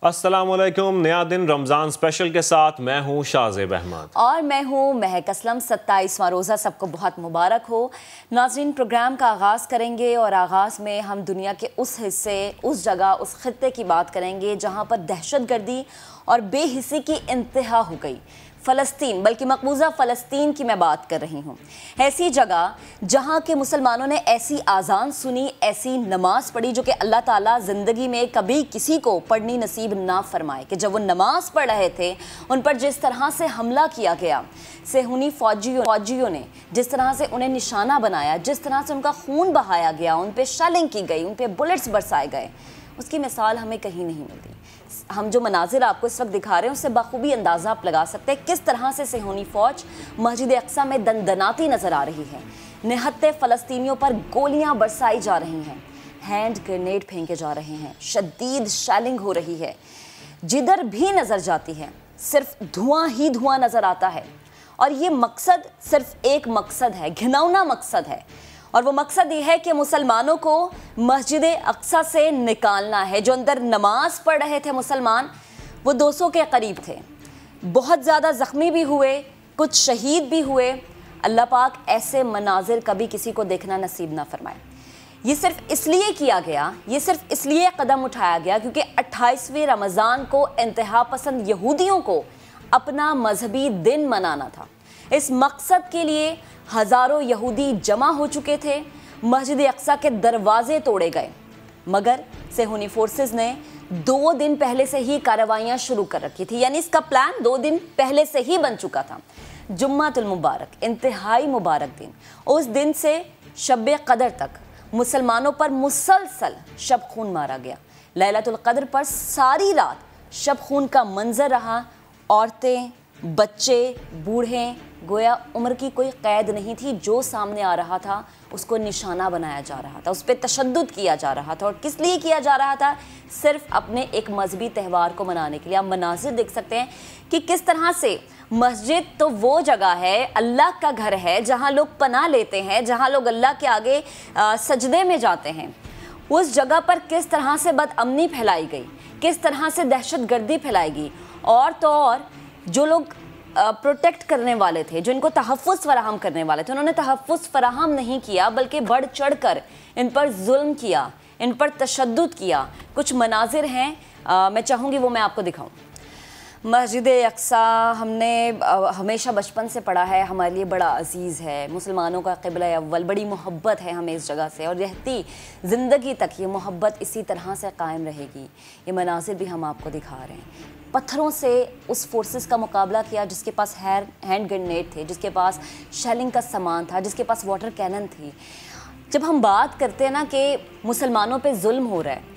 अस्सलामुअलैकुम। नया दिन रमज़ान स्पेशल के साथ मैं हूँ शाज़ेब अहमद और मैं हूँ महक असलम। 27वां रोज़ा सबको बहुत मुबारक हो। नाज़रीन, प्रोग्राम का आगाज़ करेंगे और आगाज़ में हम दुनिया के उस हिस्से, उस जगह, उस खित्ते की बात करेंगे जहाँ पर दहशतगर्दी और बेहिसी की इंतहा हो गई। फ़लस्तीन, बल्कि मकबूजा फ़लस्तीन की मैं बात कर रही हूँ। ऐसी जगह जहाँ के मुसलमानों ने ऐसी आज़ान सुनी, ऐसी नमाज़ पढ़ी जो कि अल्लाह ताला ज़िंदगी में कभी किसी को पढ़नी नसीब ना फरमाए, कि जब वो नमाज़ पढ़ रहे थे उन पर जिस तरह से हमला किया गया, सेहूनी फ़ौजियों ने जिस तरह से उन्हें निशाना बनाया, जिस तरह से उनका खून बहाया गया, उन पर शेलिंग की गई, उन पर बुलेट्स बरसाए गए, उसकी मिसाल हमें कहीं नहीं मिलती। हम जो मनाजिर आपको इस वक्त दिखा रहे हैं उससे बखूबी अंदाज़ा आप लगा सकते हैं किस तरह से सेहूनी फ़ौज मस्जिद अक्सा में दंदनाती नज़र आ रही है। निहत्ते फ़लस्तीनियों पर गोलियां बरसाई जा रही हैं, हैंड ग्रेनेड फेंके जा रहे हैं, शदीद शेलिंग हो रही है। जिधर भी नज़र जाती है सिर्फ धुआं ही धुआं नज़र आता है। और ये मकसद सिर्फ एक मकसद है, घिनौना मकसद है, और वो मकसद ये है कि मुसलमानों को मस्जिद अक्सा से निकालना है। जो अंदर नमाज पढ़ रहे थे मुसलमान, वो 200 के करीब थे। बहुत ज़्यादा ज़ख्मी भी हुए, कुछ शहीद भी हुए। अल्लाह पाक ऐसे मनाजिर कभी किसी को देखना नसीब ना फरमाए। ये सिर्फ इसलिए किया गया, ये सिर्फ इसलिए कदम उठाया गया क्योंकि 28वें रमज़ान को इंतहा पसंद यहूदियों को अपना मजहबी दिन मनाना था। इस मकसद के लिए हज़ारों यहूदी जमा हो चुके थे, मस्जिद अक्सा के दरवाजे तोड़े गए, मगर सेहूनी फोर्सेस ने 2 दिन पहले से ही कार्रवाइयाँ शुरू कर रखी थी। यानी इसका प्लान 2 दिन पहले से ही बन चुका था। जुम्मातुल मुबारक, इंतहाई मुबारक दिन, उस दिन से शब कदर तक मुसलमानों पर मुसलसल शब खून मारा गया। लैलतुल कद्र पर सारी रात शब खून का मंजर रहा। औरतें, बच्चे, बूढ़े, गोया उम्र की कोई कैद नहीं थी। जो सामने आ रहा था उसको निशाना बनाया जा रहा था, उस पर तशद्दुद किया जा रहा था। और किस लिए किया जा रहा था? सिर्फ अपने एक मजहबी त्यौहार को मनाने के लिए। आप मनाज़िर देख सकते हैं कि किस तरह से मस्जिद तो वो जगह है, अल्लाह का घर है, जहाँ लोग पनाह लेते हैं, जहाँ लोग अल्लाह के आगे सजदे में जाते हैं। उस जगह पर किस तरह से बदअमनी फैलाई गई, किस तरह से दहशतगर्दी फैलाई गई। और तो और जो लोग प्रोटेक्ट करने वाले थे, जो इनको तहफ़्फ़ुज़ फ़राहम करने वाले थे, उन्होंने तहफ़्फ़ुज़ फ़राहम नहीं किया, बल्कि बढ़ चढ़ कर इन पर जुल्म किया, इन पर तशद्दुद किया। कुछ मनाजिर हैं, मैं चाहूँगी वो मैं आपको दिखाऊँ। मस्जिद अक्सा हमने हमेशा बचपन से पढ़ा है, हमारे लिए बड़ा अजीज़ है, मुसलमानों का क़िबला अव्वल, बड़ी मोहब्बत है हमें इस जगह से, और रहती ज़िंदगी तक ये मोहब्बत इसी तरह से कायम रहेगी। ये मनाजिर भी हम आपको दिखा रहे हैं। पत्थरों से उस फोर्सेस का मुकाबला किया जिसके पास हैंड ग्रेनेड थे, जिसके पास शेलिंग का सामान था, जिसके पास वाटर कैनन थी। जब हम बात करते हैं ना कि मुसलमानों पे जुल्म हो रहा है,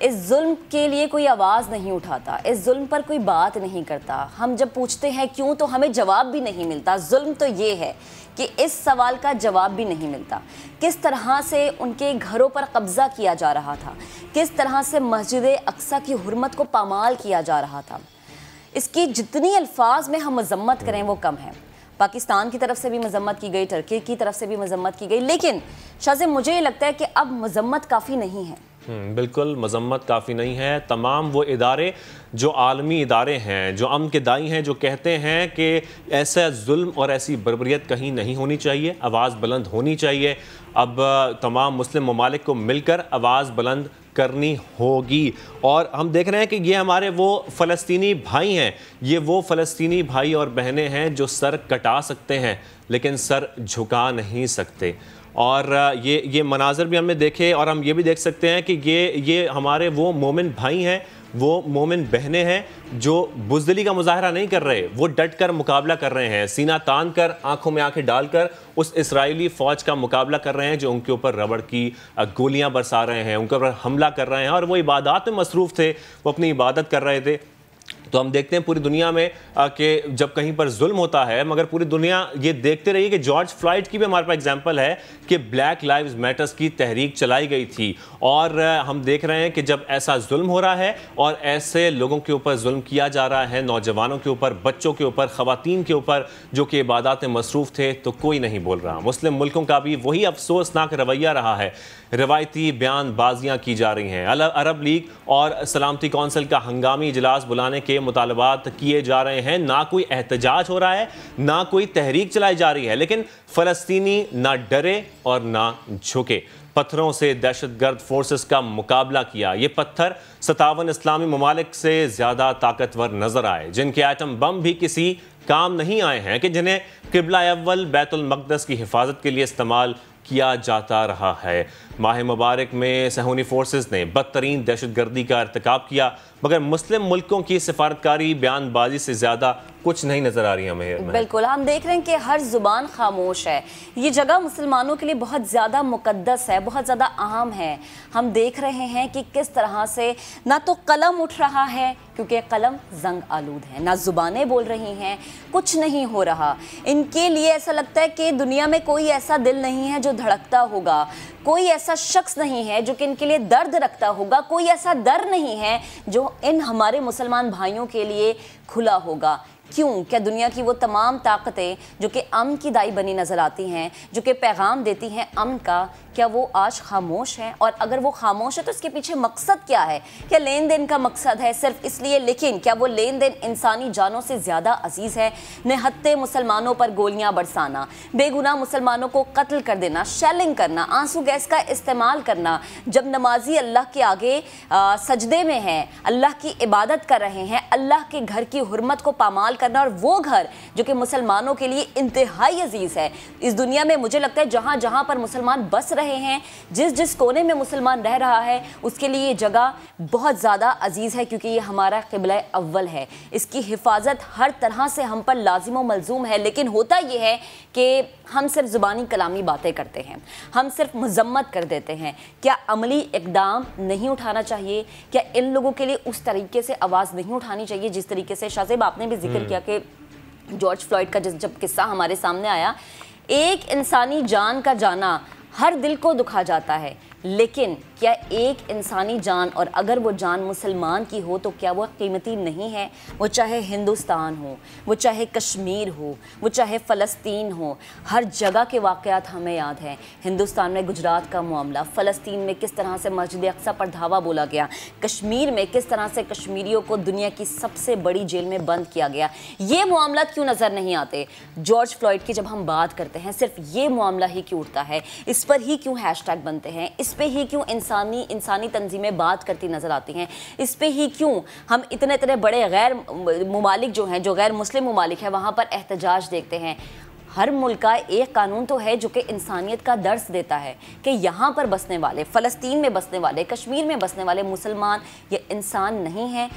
इस जुल्म के लिए कोई आवाज़ नहीं उठाता, इस जुल्म पर कोई बात नहीं करता। हम जब पूछते हैं क्यों, तो हमें जवाब भी नहीं मिलता। जुल्म तो ये है कि इस सवाल का जवाब भी नहीं मिलता। किस तरह से उनके घरों पर कब्ज़ा किया जा रहा था, किस तरह से मस्जिद अक्सा की हुर्मत को पामाल किया जा रहा था। इसकी जितनी अल्फाज में हम मज़म्मत करें वो कम है। पाकिस्तान की तरफ से भी मज़म्मत की गई, टर्की की तरफ से भी मज़म्मत की गई, लेकिन शायद मुझे ये लगता है कि अब मज़म्मत काफ़ी नहीं है। बिल्कुल, मज़म्मत काफ़ी नहीं है। तमाम वो इदारे जो आलमी इदारे हैं, जो अमन के दाई हैं, जो कहते हैं कि ऐसा जुल्म और ऐसी बर्बरियत कहीं नहीं होनी चाहिए, आवाज़ बुलंद होनी चाहिए। अब तमाम मुस्लिम ममालिक को मिलकर आवाज़ बुलंद करनी होगी। और हम देख रहे हैं कि ये हमारे वो फ़लस्तीनी भाई हैं, ये वो फ़लस्तीनी भाई और बहनें हैं जो सर कटा सकते हैं लेकिन सर झुका नहीं सकते। और ये मनाज़र भी हमने देखे, और हम ये भी देख सकते हैं कि ये हमारे वो मोमिन भाई हैं, वो मोमिन बहनें हैं जो बुज़दिली का मुजाहरा नहीं कर रहे, वो डट कर मुकाबला कर रहे हैं, सीना तान कर, आंखों में आंखें डालकर उस इसराइली फ़ौज का मुकाबला कर रहे हैं जो उनके ऊपर रबड़ की गोलियां बरसा रहे हैं, उनके ऊपर हमला कर रहे हैं। और वो इबादत में मसरूफ़ थे, वो अपनी इबादत कर रहे थे। तो हम देखते हैं पूरी दुनिया में कि जब कहीं पर जुल्म होता है, मगर पूरी दुनिया ये देखते रही कि जॉर्ज फ्लॉयड की भी हमारे पास एग्जांपल है कि ब्लैक लाइव्स मैटर्स की तहरीक चलाई गई थी। और हम देख रहे हैं कि जब ऐसा जुल्म हो रहा है और ऐसे लोगों के ऊपर जुल्म किया जा रहा है, नौजवानों के ऊपर, बच्चों के ऊपर, ख़वातीन के ऊपर जो कि इबादत में मसरूफ़ थे, तो कोई नहीं बोल रहा। मुस्लिम मुल्कों का भी वही अफसोसनाक रवैया रहा है। रवायती बयानबाजियाँ की जा रही हैं। अरब लीग और सलामती कौंसिल का हंगामी इजलास बुलाने के मुतालबात किए जा रहे हैं। ना कोई एहतजाज हो रहा है, ना कोई तहरीक चलाई जा रही है, लेकिन फ़लस्तीनी ना डरे और ना झुके। पत्थरों से दहशतगर्द फोर्सेस का मुकाबला किया। ये पत्थर 57 इस्लामी ममालिक से ज़्यादा ताकतवर नजर आए, जिनके एटम बम भी किसी काम नहीं आए हैं, कि जिन्हें किबला अव्वल बैतुल मक़दस की हिफाजत के लिए इस्तेमाल किया जाता रहा है। माह मुबारक में सहूनी फोर्सेस ने बदतरीन दहशतगर्दी का इर्तिकाब किया, मगर मुस्लिम मुल्कों की सिफारतकारी बयानबाजी से ज़्यादा कुछ नहीं नज़र आ रही हमें। बिल्कुल, हम देख रहे हैं कि हर ज़ुबान खामोश है। ये जगह मुसलमानों के लिए बहुत ज़्यादा मुकद्दस है, बहुत ज़्यादा अहम है। हम देख रहे हैं कि किस तरह से ना तो कलम उठ रहा है, क्योंकि कलम जंग आलूद है, ना ज़ुबानें बोल रही हैं, कुछ नहीं हो रहा। इनके लिए ऐसा लगता है कि दुनिया में कोई ऐसा दिल नहीं है जो धड़कता होगा, कोई ऐसा शख्स नहीं है जो कि इनके लिए दर्द रखता होगा, कोई ऐसा दर नहीं है जो इन हमारे मुसलमान भाइयों के लिए खुला होगा। क्यों? क्या दुनिया की वो तमाम ताकतें जो कि अमन की दाई बनी नज़र आती हैं, जो कि पैगाम देती हैं अमन का, क्या वो आज खामोश हैं? और अगर वो खामोश है तो इसके पीछे मकसद क्या है? क्या लेन देन का मकसद है सिर्फ इसलिए? लेकिन क्या वो लेन देन इंसानी जानों से ज़्यादा अजीज़ है? निहत्ते मुसलमानों पर गोलियां बरसाना, बेगुनाह मुसलमानों को कत्ल कर देना, शेलिंग करना, आंसू गैस का इस्तेमाल करना, जब नमाजी अल्लाह के आगे सजदे में हैं, अल्लाह की इबादत कर रहे हैं, अल्लाह के घर की हुर्मत को पामाल करना, और वो घर जो कि मुसलमानों के लिए इंतहाई अजीज़ है। इस दुनिया में मुझे लगता है जहाँ जहाँ पर मुसलमान बस रहे हैं, जिस जिस कोने में मुसलमान रह रहा है, उसके लिए ये जगह बहुत ज़्यादा अजीज़ है, क्योंकि ये हमारा क़िबला अव्वल है। इसकी हिफाजत हर तरह से हम पर लाजिम व मलजूम है। लेकिन होता ये है कि हम सिर्फ ज़ुबानी कलामी बातें करते हैं, हम सिर्फ मजम्मत कर देते हैं। क्या अमली इक़दाम नहीं उठाना चाहिए? क्या इन लोगों के लिए उस तरीके से आवाज़ नहीं उठानी चाहिए जिस तरीके से शाहज़ेब आपने भी जिक्र किया कि जॉर्ज फ्लॉयड का जब किस्सा हमारे सामने आया, एक इंसानी जान का जाना हर दिल को दुखा जाता है, लेकिन क्या एक इंसानी जान, और अगर वो जान मुसलमान की हो, तो क्या वो कीमती नहीं है? वो चाहे हिंदुस्तान हो, वो चाहे कश्मीर हो, वो चाहे फ़लस्तीन हो, हर जगह के वाक़यात हमें याद हैं। हिंदुस्तान में गुजरात का मामला, फ़लस्तीन में किस तरह से मस्जिद अक्सा पर धावा बोला गया, कश्मीर में किस तरह से कश्मीरियों को दुनिया की सबसे बड़ी जेल में बंद किया गया। ये मामला क्यों नज़र नहीं आते? जॉर्ज फ्लॉयड की जब हम बात करते हैं, सिर्फ ये मामला ही क्यों उठता है? इस पर ही क्यों हैशटैग बनते हैं? इस पे ही क्यों इंसानी तंजीमें बात करती नज़र आती हैं? इस पे ही क्यों हम इतने इतने बड़े गैर मुमालिक जो हैं, जो गैर मुस्लिम मुमालिक हैं, वहाँ पर एहतजाज देखते हैं? हर मुल्क का एक कानून तो है जो कि इंसानियत का दर्स देता है कि यहाँ पर बसने वाले, फ़लस्तीन में बसने वाले, कश्मीर में बसने वाले मुसलमान ये इंसान नहीं हैं।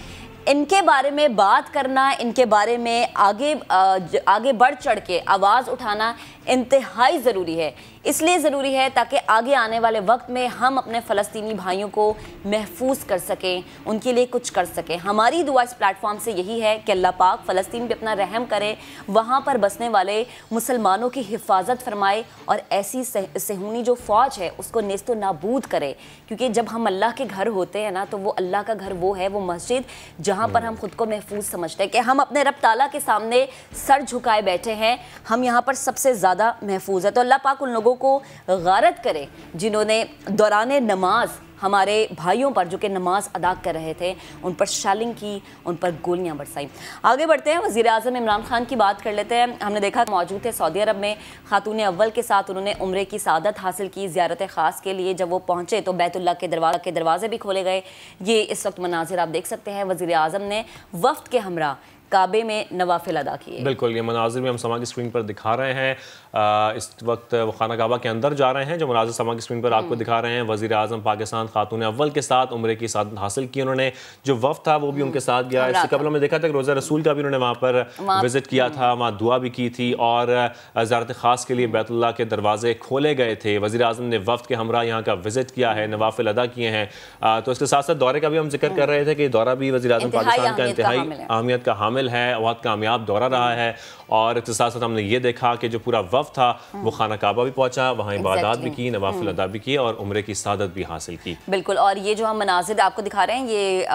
इनके बारे में बात करना, इनके बारे में आगे बढ़ चढ़ के आवाज़ उठाना इंतहाई ज़रूरी है। इसलिए ज़रूरी है ताकि आगे आने वाले वक्त में हम अपने फ़लस्तीनी भाइयों को महफूज कर सकें, उनके लिए कुछ कर सकें। हमारी दुआ इस प्लेटफॉर्म से यही है कि अल्लाह पाक फ़लस्तीन पे अपना रहम करे, वहाँ पर बसने वाले मुसलमानों की हिफाजत फरमाए और ऐसी सहूनी जो फ़ौज है उसको नेस्तो नाबूद करे। क्योंकि जब हम अल्लाह के घर होते हैं ना, तो वो अल्लाह का घर वो है, वो मस्जिद जहाँ पर हम खुद को महफूज समझते हैं कि हम अपने रब ताला के सामने सर झुकाए बैठे हैं, हम यहाँ पर सबसे ज़्यादा महफूज है। तो अल्लाह पाक उन लोगों को गारत करे जिन्होंने दौराने नमाज हमारे भाइयों पर जो कि नमाज अदा कर रहे थे, उन पर शेलिंग की, उन पर गोलियां बरसाई। आगे बढ़ते हैं, वज़ीर आज़म इमरान खान की बात कर लेते हैं। हमने देखा मौजूद थे सऊदी अरब में, खातून अव्वल के साथ उन्होंने उम्रे की सादत हासिल की। ज़ियारत ख़ास के लिए जब वो पहुँचे तो बैतुल्लाह के दरवाजे भी खोले गए। ये इस वक्त मनाजिर आप देख सकते हैं। वज़ीर आज़म ने वफ़द के हमरा काबे में नवाफिल अदा किए। बिल्कुल, ये मनाजिर भी हम समा की स्क्रीन पर दिखा रहे हैं। इस वक्त वो खाना काबा के अंदर जा रहे हैं। जो मनाजिर समा की स्क्रीन पर आपको दिखा रहे हैं, वज़ीर आज़म पाकिस्तान खातून अव्वल के साथ उम्रे की सादत हासिल की उन्होंने। जो वफ़द था वो भी उनके साथ गया। इससे कबल हमने देखा था कि रोज़ा रसूल का भी उन्होंने वहाँ पर विज़िट किया था, वहाँ दुआ भी की थी और ज़ियारत ख़ास के लिए बैतुल्लाह के दरवाजे खोले गए थे। वज़ीर आज़म ने वफ़द के हमरा यहाँ का विज़िट किया है, नवाफिल अदा किए हैं। तो इसके साथ साथ दौरे का भी हम जिक्र कर रहे थे कि दौरा भी वज़ीर आज़म पाकिस्तान का इंतहाई अहमियत का हामिल है, बहुत कामयाब दौरा रहा है। और इसके साथ साथ हमने ये देखा कि जो पूरा वफ़द था वो खाना काबा भी पहुंचा, वहाँ इबादत भी की, नवाफिल अदा भी किए और उम्रे की सादत भी हासिल की। बिल्कुल, और ये जो हम मनाजिर आपको दिखा रहे हैं ये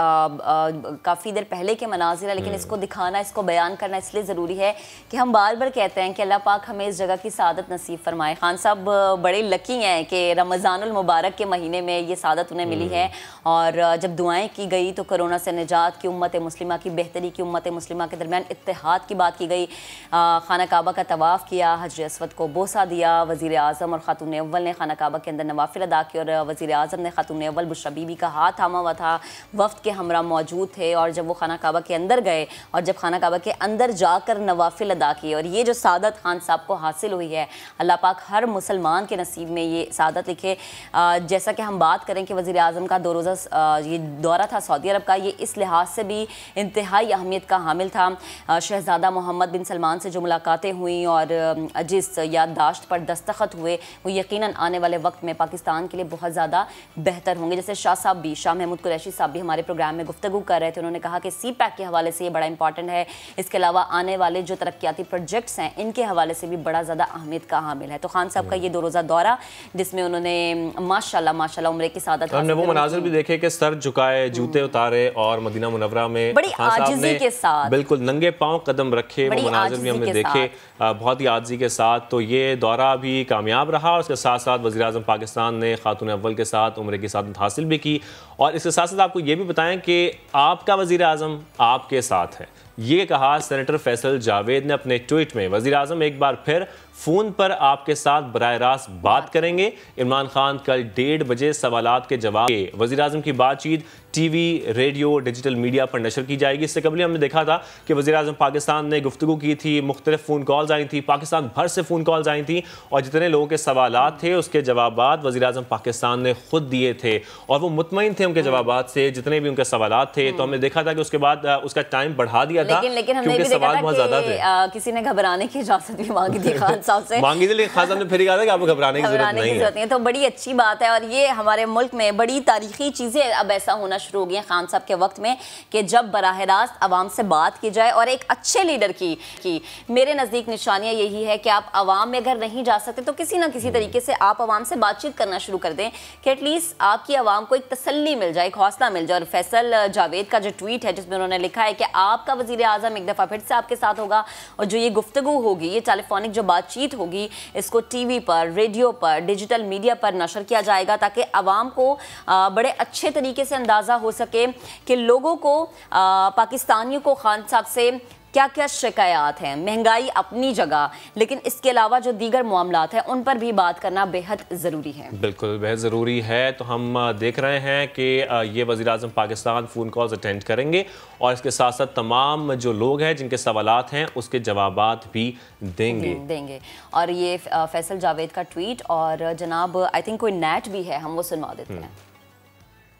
काफ़ी देर पहले के मनाजिर है, लेकिन इसको दिखाना, इसको बयान करना इसलिए ज़रूरी है कि हम बार बार कहते हैं कि अल्लाह पाक हमें इस जगह की सादत नसीब फरमाए। खान साहब बड़े लकी हैं कि रमज़ानुल मुबारक के महीने में ये सादत उन्हें मिली है और जब दुआएँ की गई तो कोरोना से निजात की, उम्मत मुस्लिमा की बेहतरी की, उम्मत मुस्लिमा के दरमियान इत्तेहाद की बात की गई। खाना काबा का तवाफ़ किया, हजर अस्वद को बोसा दिया। वज़ीर आज़म और खातून अव्वल ने खाना काबा के अंदर नवाफिल अदा किए और वज़ीर आज़म ने खातून अव्वल बुशरा बीबी का हाथ थामा हुआ था। वफ़द के हमरा मौजूद थे और जब वो खाना काबा के अंदर गए और जब खाना काबा के अंदर जाकर नवाफिल अदा किए और ये जो सादत खान साहब को हासिल हुई है, अल्लाह पाक हर मुसलमान के नसीब में ये सादत लिखे। जैसा कि हम बात करें कि वज़ीर आज़म का 2 रोज़ा ये दौरा था सऊदी अरब का, ये इस लिहाज से भी इंतहाई अहमियत का हामिल था। शहज़ादा मोहम्मद बिन सलमान से जो मुलाकातें हुई और जिस याददाश्त पर दस्तखत हुए वो यकीनन आने वाले वक्त में पाकिस्तान के लिए बहुत ज़्यादा बेहतर होंगे। जैसे शाह महमूद कुरैशी साहब भी हमारे प्रोग्राम में गुफ्तगू कर रहे थे, उन्होंने कहा कि CPEC के हवाले से ये बड़ा इंपॉर्टेंट है। इसके अलावा आने वाले जो तरक्याती प्रोजेक्ट्स हैं इनके हवाले से भी बड़ा ज़्यादा अहमियत का हामिल है। तो खान साहब का ये 2 रोज़ा दौरा जिसमें उन्होंने माशाल्लाह उम्रे की सादत, हमने वो मनाज़िर भी देखे कि सर झुकाए, जूते उतारे और मदीना मुनव्वरा में बड़ी आजिज़ी के साथ, बिल्कुल नंगे पाँव कदम रखे, वो मनाज़िर भी हमने देखे बहुत ही आजिज़ी के साथ। तो ये दौरा भी कामयाब रहा और उसके साथ साथ वज़ीर आज़म पाकिस्तान ने खातून अव्वल के साथ उम्रे की सादत हासिल भी की। और इसके साथ साथ आपको ये भी बताएं कि आपका वज़ीर आज़म आपके साथ है, ये कहा सेनेटर फैसल जावेद ने अपने ट्वीट में। वज़ीर आज़म एक बार फिर फ़ोन पर आपके साथ बराह रास्त बात करेंगे। इमरान खान कल 1:30 बजे सवालात के जवाब के वज़ीर आज़म की बातचीत TV, रेडियो, डिजिटल मीडिया पर नशर की जाएगी। इससे कबल हमने देखा था कि वज़ीर आज़म पाकिस्तान ने गुफ्तगू की थी, मुख्तलिफ फ़ोन कॉल्स आई थी, पाकिस्तान भर से फ़ोन कॉल्स आई थी और जितने लोगों के सवालात थे उसके जवाबात वज़ीर आज़म पाकिस्तान ने खुद दिए थे और वो मुतमईन थे उनके जवाबात से, जितने भी उनके सवालात थे। तो हमने देखा था कि उसके बाद उसका टाइम बढ़ा दिया था, लेकिन हमने भी सवाल बहुत ज़्यादा थे। किसी ने घबराने की इजाज़त भी मांगी थी खान साहब से, मांगी थी, लेकिन खान साहब ने फिर कहा था कि आपको घबराने की ज़रूरत नहीं है। तो बड़ी अच्छी बात है और ये हमारे मुल्क में बड़ी तारीखी चीज़ें अब ऐसा होना शुरू हो गई हैं खान साहब के वक्त में कि जब बराह रास्त आवाम से बात की जाए और एक अच्छे लीडर की मेरे नज़दीक निशानियाँ यही है कि आप आवाम में अगर नहीं जा सकते तो किसी ना किसी तरीके से आप आवाम से बातचीत करना शुरू कर दें कि एटलीस्ट आपकी आवाम को एक तसल्ली मिल जाए, एक हौसला मिल जाए। और फैसल जावेद का जो ट्वीट है जिसमें उन्होंने लिखा है कि आपका वज़ीर आज़म एक दफ़ा फिर से आपके साथ होगा और जो ये गुफ्तगू होगी, ये टेलीफोनिक जो बातचीत होगी, इसको TV पर, रेडियो पर, डिजिटल मीडिया पर नशर किया जाएगा ताकि आवाम को बड़े अच्छे तरीके से अंदाज़ा हो सके कि लोगों को, पाकिस्तानियों को खान साहब से क्या क्या शिकायत हैं। महंगाई अपनी जगह, लेकिन इसके अलावा जो दीगर मामलात हैं उन पर भी बात करना बेहद ज़रूरी है। बिल्कुल बेहद ज़रूरी है। तो हम देख रहे हैं कि ये वज़ीर आज़म पाकिस्तान फ़ोन कॉल्स अटेंड करेंगे और इसके साथ साथ तमाम जो लोग हैं जिनके सवालात हैं उसके जवाबात भी देंगे। और ये फैसल जावेद का ट्वीट और जनाब आई थिंक कोई नेट भी है, हम वो सुनवा देते हैं।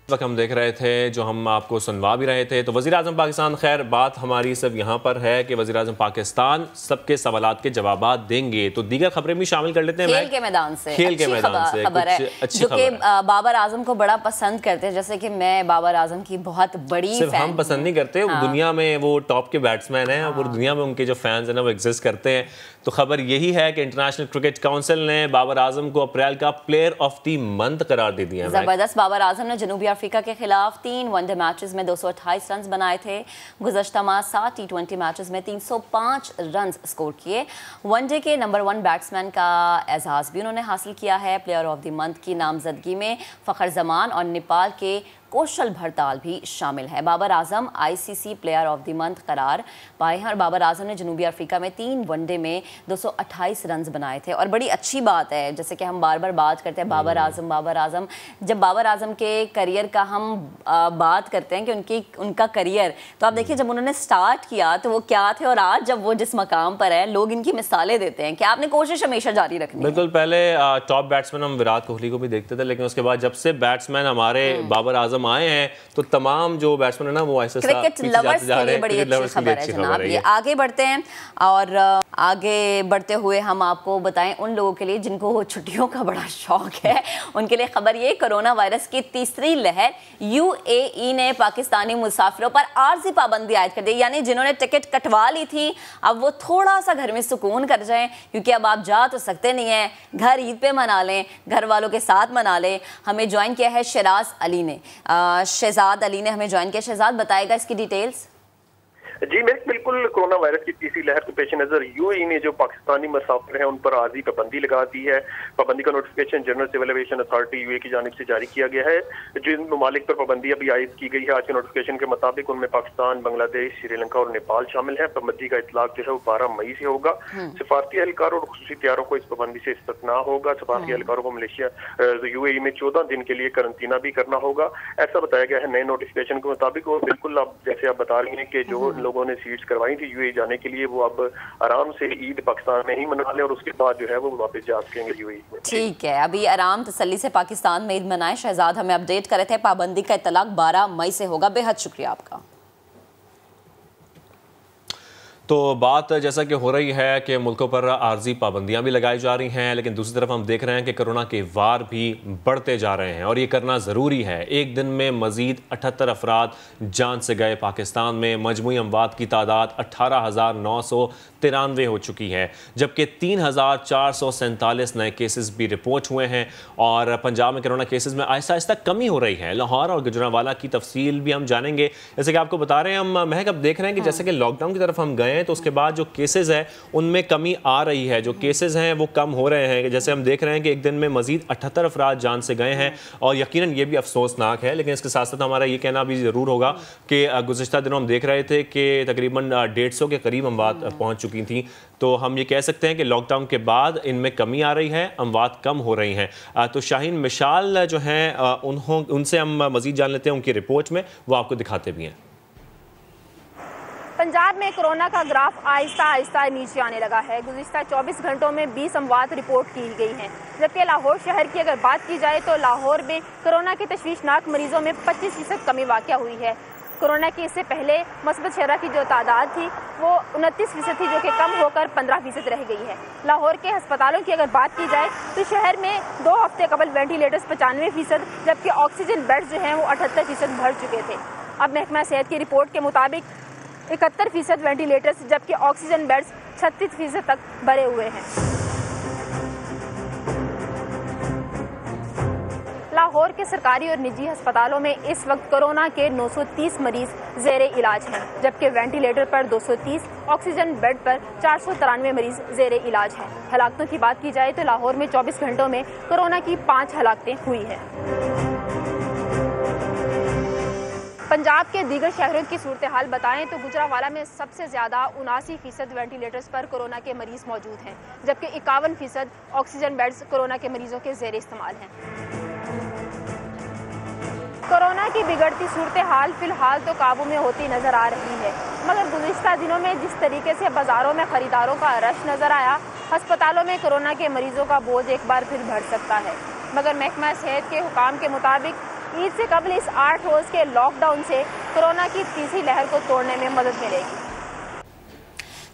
वक्त हम देख रहे थे जो हम आपको सुनवा भी रहे थे। तो वज़ीर आज़म पाकिस्तान, खैर बात हमारी सब यहाँ पर है कि वज़ीर आज़म पाकिस्तान सबके सवालात के जवाबात देंगे। तो दीगर खबरें भी शामिल कर लेते हैं। खेल के मैदान से खबर है जो कि बाबर आजम को बड़ा पसंद करते हैं, जैसे कि मैं बाबर आजम की बहुत बड़ी सिर्फ हम पसंद नहीं करते, दुनिया में वो टॉप के बैट्समैन हैं, पूरी दुनिया में उनके जो फैंस हैं ना वो एग्जिस्ट करते हैं। तो खबर यही है कि इंटरनेशनल क्रिकेट काउंसिल ने बाबर आजम को अप्रैल का प्लेयर ऑफ द मंथ करार दे दिया। जबरदस्त। बाबर आजम ने जनूबी अफ्रीका के खिलाफ 3 वनडे मैचेस में 228 रन बनाए थे। गुज़श्ता माह 7 T20 मैचेस में 305 रन स्कोर किए। वनडे के नंबर 1 बैट्समैन का एजाज़ भी उन्होंने हासिल किया है। प्लेयर ऑफ द मंथ की नामजदगी में फ़खर जमान और नेपाल के कौशल भरताल भी शामिल है। Babar Azam ICC player of the month करार पाए हैं और बाबर आजम ने जनूबी अफ्रीका में 3 वनडे में 228 रन बनाए थे। और बड़ी अच्छी बात है, जैसे कि हम बार बार बात करते हैं बाबर आजम, जब बाबर आजम के करियर का हम बात करते हैं कि उनका करियर, तो आप देखिए जब उन्होंने स्टार्ट किया तो वो क्या थे और आज जब वो जिस मकाम पर है लोग इनकी मिसालें देते हैं कि आपने कोशिश हमेशा जारी रखनी है। बिल्कुल, पहले टॉप बैट्समैन हम विराट कोहली को भी देखते थे, लेकिन उसके बाद जब से बैट्समैन हमारे बाबर आजम आए हैं तो तमाम जो बैट्समैन है ना वो ऐसे क्रिकेट लवर्स के लिए बड़ी अच्छी खबर है जनाब। ये आगे बढ़ते हैं और आगे बढ़ते हुए हम आपको बताएं उन लोगों के लिए जिनको छुट्टियों का बड़ा शौक है, उनके लिए खबर ये, कोरोना वायरस की तीसरी लहर, UAE ने पाकिस्तानी मुसाफिरों पर आर्जी पाबंदी आयद कर दी। यानी जिन्होंने टिकट कटवा ली थी अब वो थोड़ा सा घर में सुकून कर जाएं, क्योंकि अब आप जा तो सकते नहीं हैं, घर ईद पे मना लें, घर वालों के साथ मना लें। हमें ज्वाइन किया है शहजाद अली ने हमें ज्वाइन किया। शहजाद बताएगा इसकी डिटेल्स। जी मैं बिल्कुल, कोरोना वायरस की तीसरी लहर के पेश नजर UAE ने जो पाकिस्तानी मुसाफिर हैं उन पर आर्जी पाबंदी लगा दी है। पाबंदी का notification general civil aviation authority UAE की जानिब से जारी किया गया है। जिन ममालिक पर पाबंदी अभी आयद की गई है आज के नोटिफिकेशन के मुताबिक उनमें पाकिस्तान, बांग्लादेश, श्रीलंका और नेपाल शामिल है। पाबंदी का इतलाक जो है वो 12 मई से होगा। सिफारती एहलकार और खुसूसी तैयारों को इस पाबंदी से इस्तिस्ना होगा। सिफारती एहलकारों को मलेशिया UAE में 14 दिन के लिए करंतना भी करना होगा, ऐसा बताया गया है नए नोटिफिकेशन के मुताबिक। और बिल्कुल आप जैसे आप बता रही हैं कि जो लोगों ने सीट्स करवाई थी UAE जाने के लिए वो अब आराम से ईद पाकिस्तान में ही मना लें और उसके बाद जो है वो वापस जा सकेंगे UAE में। ठीक है, अभी आराम तसल्ली से पाकिस्तान में ईद मनाएं। शहजाद हमें अपडेट कर रहे थे, पाबंदी का इतलाक 12 मई से होगा। बेहद शुक्रिया आपका। तो बात जैसा कि हो रही है कि मुल्कों पर आर्जी पाबंदियां भी लगाई जा रही हैं, लेकिन दूसरी तरफ हम देख रहे हैं कि कोरोना के वार भी बढ़ते जा रहे हैं और ये करना ज़रूरी है। एक दिन में मज़ीद 78 अफराद जान से गए। पाकिस्तान में मजमूई अमवात की तादाद 18,993 हो चुकी है, जबकि 3,447 नए केसेस भी रिपोर्ट हुए हैं। और पंजाब में कोरोना केसेस में आहिस्ता आहिस्ता कमी हो रही है। लाहौर और गुजरांवाला की तफसील भी हम जानेंगे। जैसे कि आपको बता रहे हैं, हम महक अब देख रहे हैं कि जैसे कि लॉकडाउन की तरफ हम गए तो उसके बाद जो केसेस है उनमें कमी आ रही है, जो केसेस हैं वो कम हो रहे हैं। जैसे हम देख रहे हैं कि एक दिन में मजीद 78 अफराद जान से गए हैं और यकीनन ये भी अफसोसनाक है। लेकिन इसके साथ साथ हमारा ये कहना भी ज़रूर होगा कि गुज़िश्ता दिनों हम देख रहे थे कि तकरीबन 150 के करीब अमवात पहुँच चुकी थी। तो हम ये कह सकते हैं कि लॉकडाउन के बाद इनमें कमी आ रही है, अमवात कम हो रही हैं। तो शाहीन मिशाल जो हैं उनसे हम मजीद जान लेते हैं उनकी रिपोर्ट में, वो आपको दिखाते भी हैं। पंजाब में कोरोना का ग्राफ आहिस्ता आहिस्ता नीचे आने लगा है। गुज़िश्ता 24 घंटों में 20 अमवात रिपोर्ट की गई हैं, जबकि लाहौर शहर की अगर बात की जाए तो लाहौर में कोरोना के तशवीशनाक मरीजों में 25% कमी वाक़या हुई है। कोरोना के इससे पहले मस्बत शरह की जो तादाद थी वो 29% थी, जो कि कम होकर 15% रह गई है। लाहौर के अस्पतालों की अगर बात की जाए तो शहर में 2 हफ्ते कबल वेंटिलेटर्स 95%, जबकि ऑक्सीजन बेड्स जो हैं वो 78% भर चुके थे। अब महकमा सेहत की रिपोर्ट के मुताबिक 71% वेंटिलेटर्स, जबकि ऑक्सीजन बेड्स 36% तक भरे हुए हैं। लाहौर के सरकारी और निजी अस्पतालों में इस वक्त कोरोना के 930 मरीज ज़ेरे इलाज हैं, जबकि वेंटिलेटर पर 230, ऑक्सीजन बेड पर 493 मरीज ज़ेरे इलाज हैं। हलाकतों की बात की जाए तो लाहौर में 24 घंटों में कोरोना की 5 हलाकतें हुई हैं। पंजाब के दीगर शहरों की सूरत हाल बताएं तो गुजरांवाला में सबसे ज़्यादा 79% वेंटिलेटर्स पर कोरोना के मरीज़ मौजूद हैं, जबकि 51% ऑक्सीजन बेड्स कोरोना के मरीजों के ज़ेरे इस्तेमाल हैं। कोरोना की बिगड़ती सूरत हाल फिलहाल तो काबू में होती नज़र आ रही है, मगर गुज़िश्ता दिनों में जिस तरीके से बाज़ारों में ख़रीदारों का रश नज़र आया, अस्पतालों में कोरोना के मरीजों का बोझ एक बार फिर बढ़ सकता है। मगर महकमा सेहत के हुकाम के मुताबिक ईद से कबल इस 8 रोज़ के लॉकडाउन से कोरोना की तीसरी लहर को तोड़ने में मदद मिलेगी।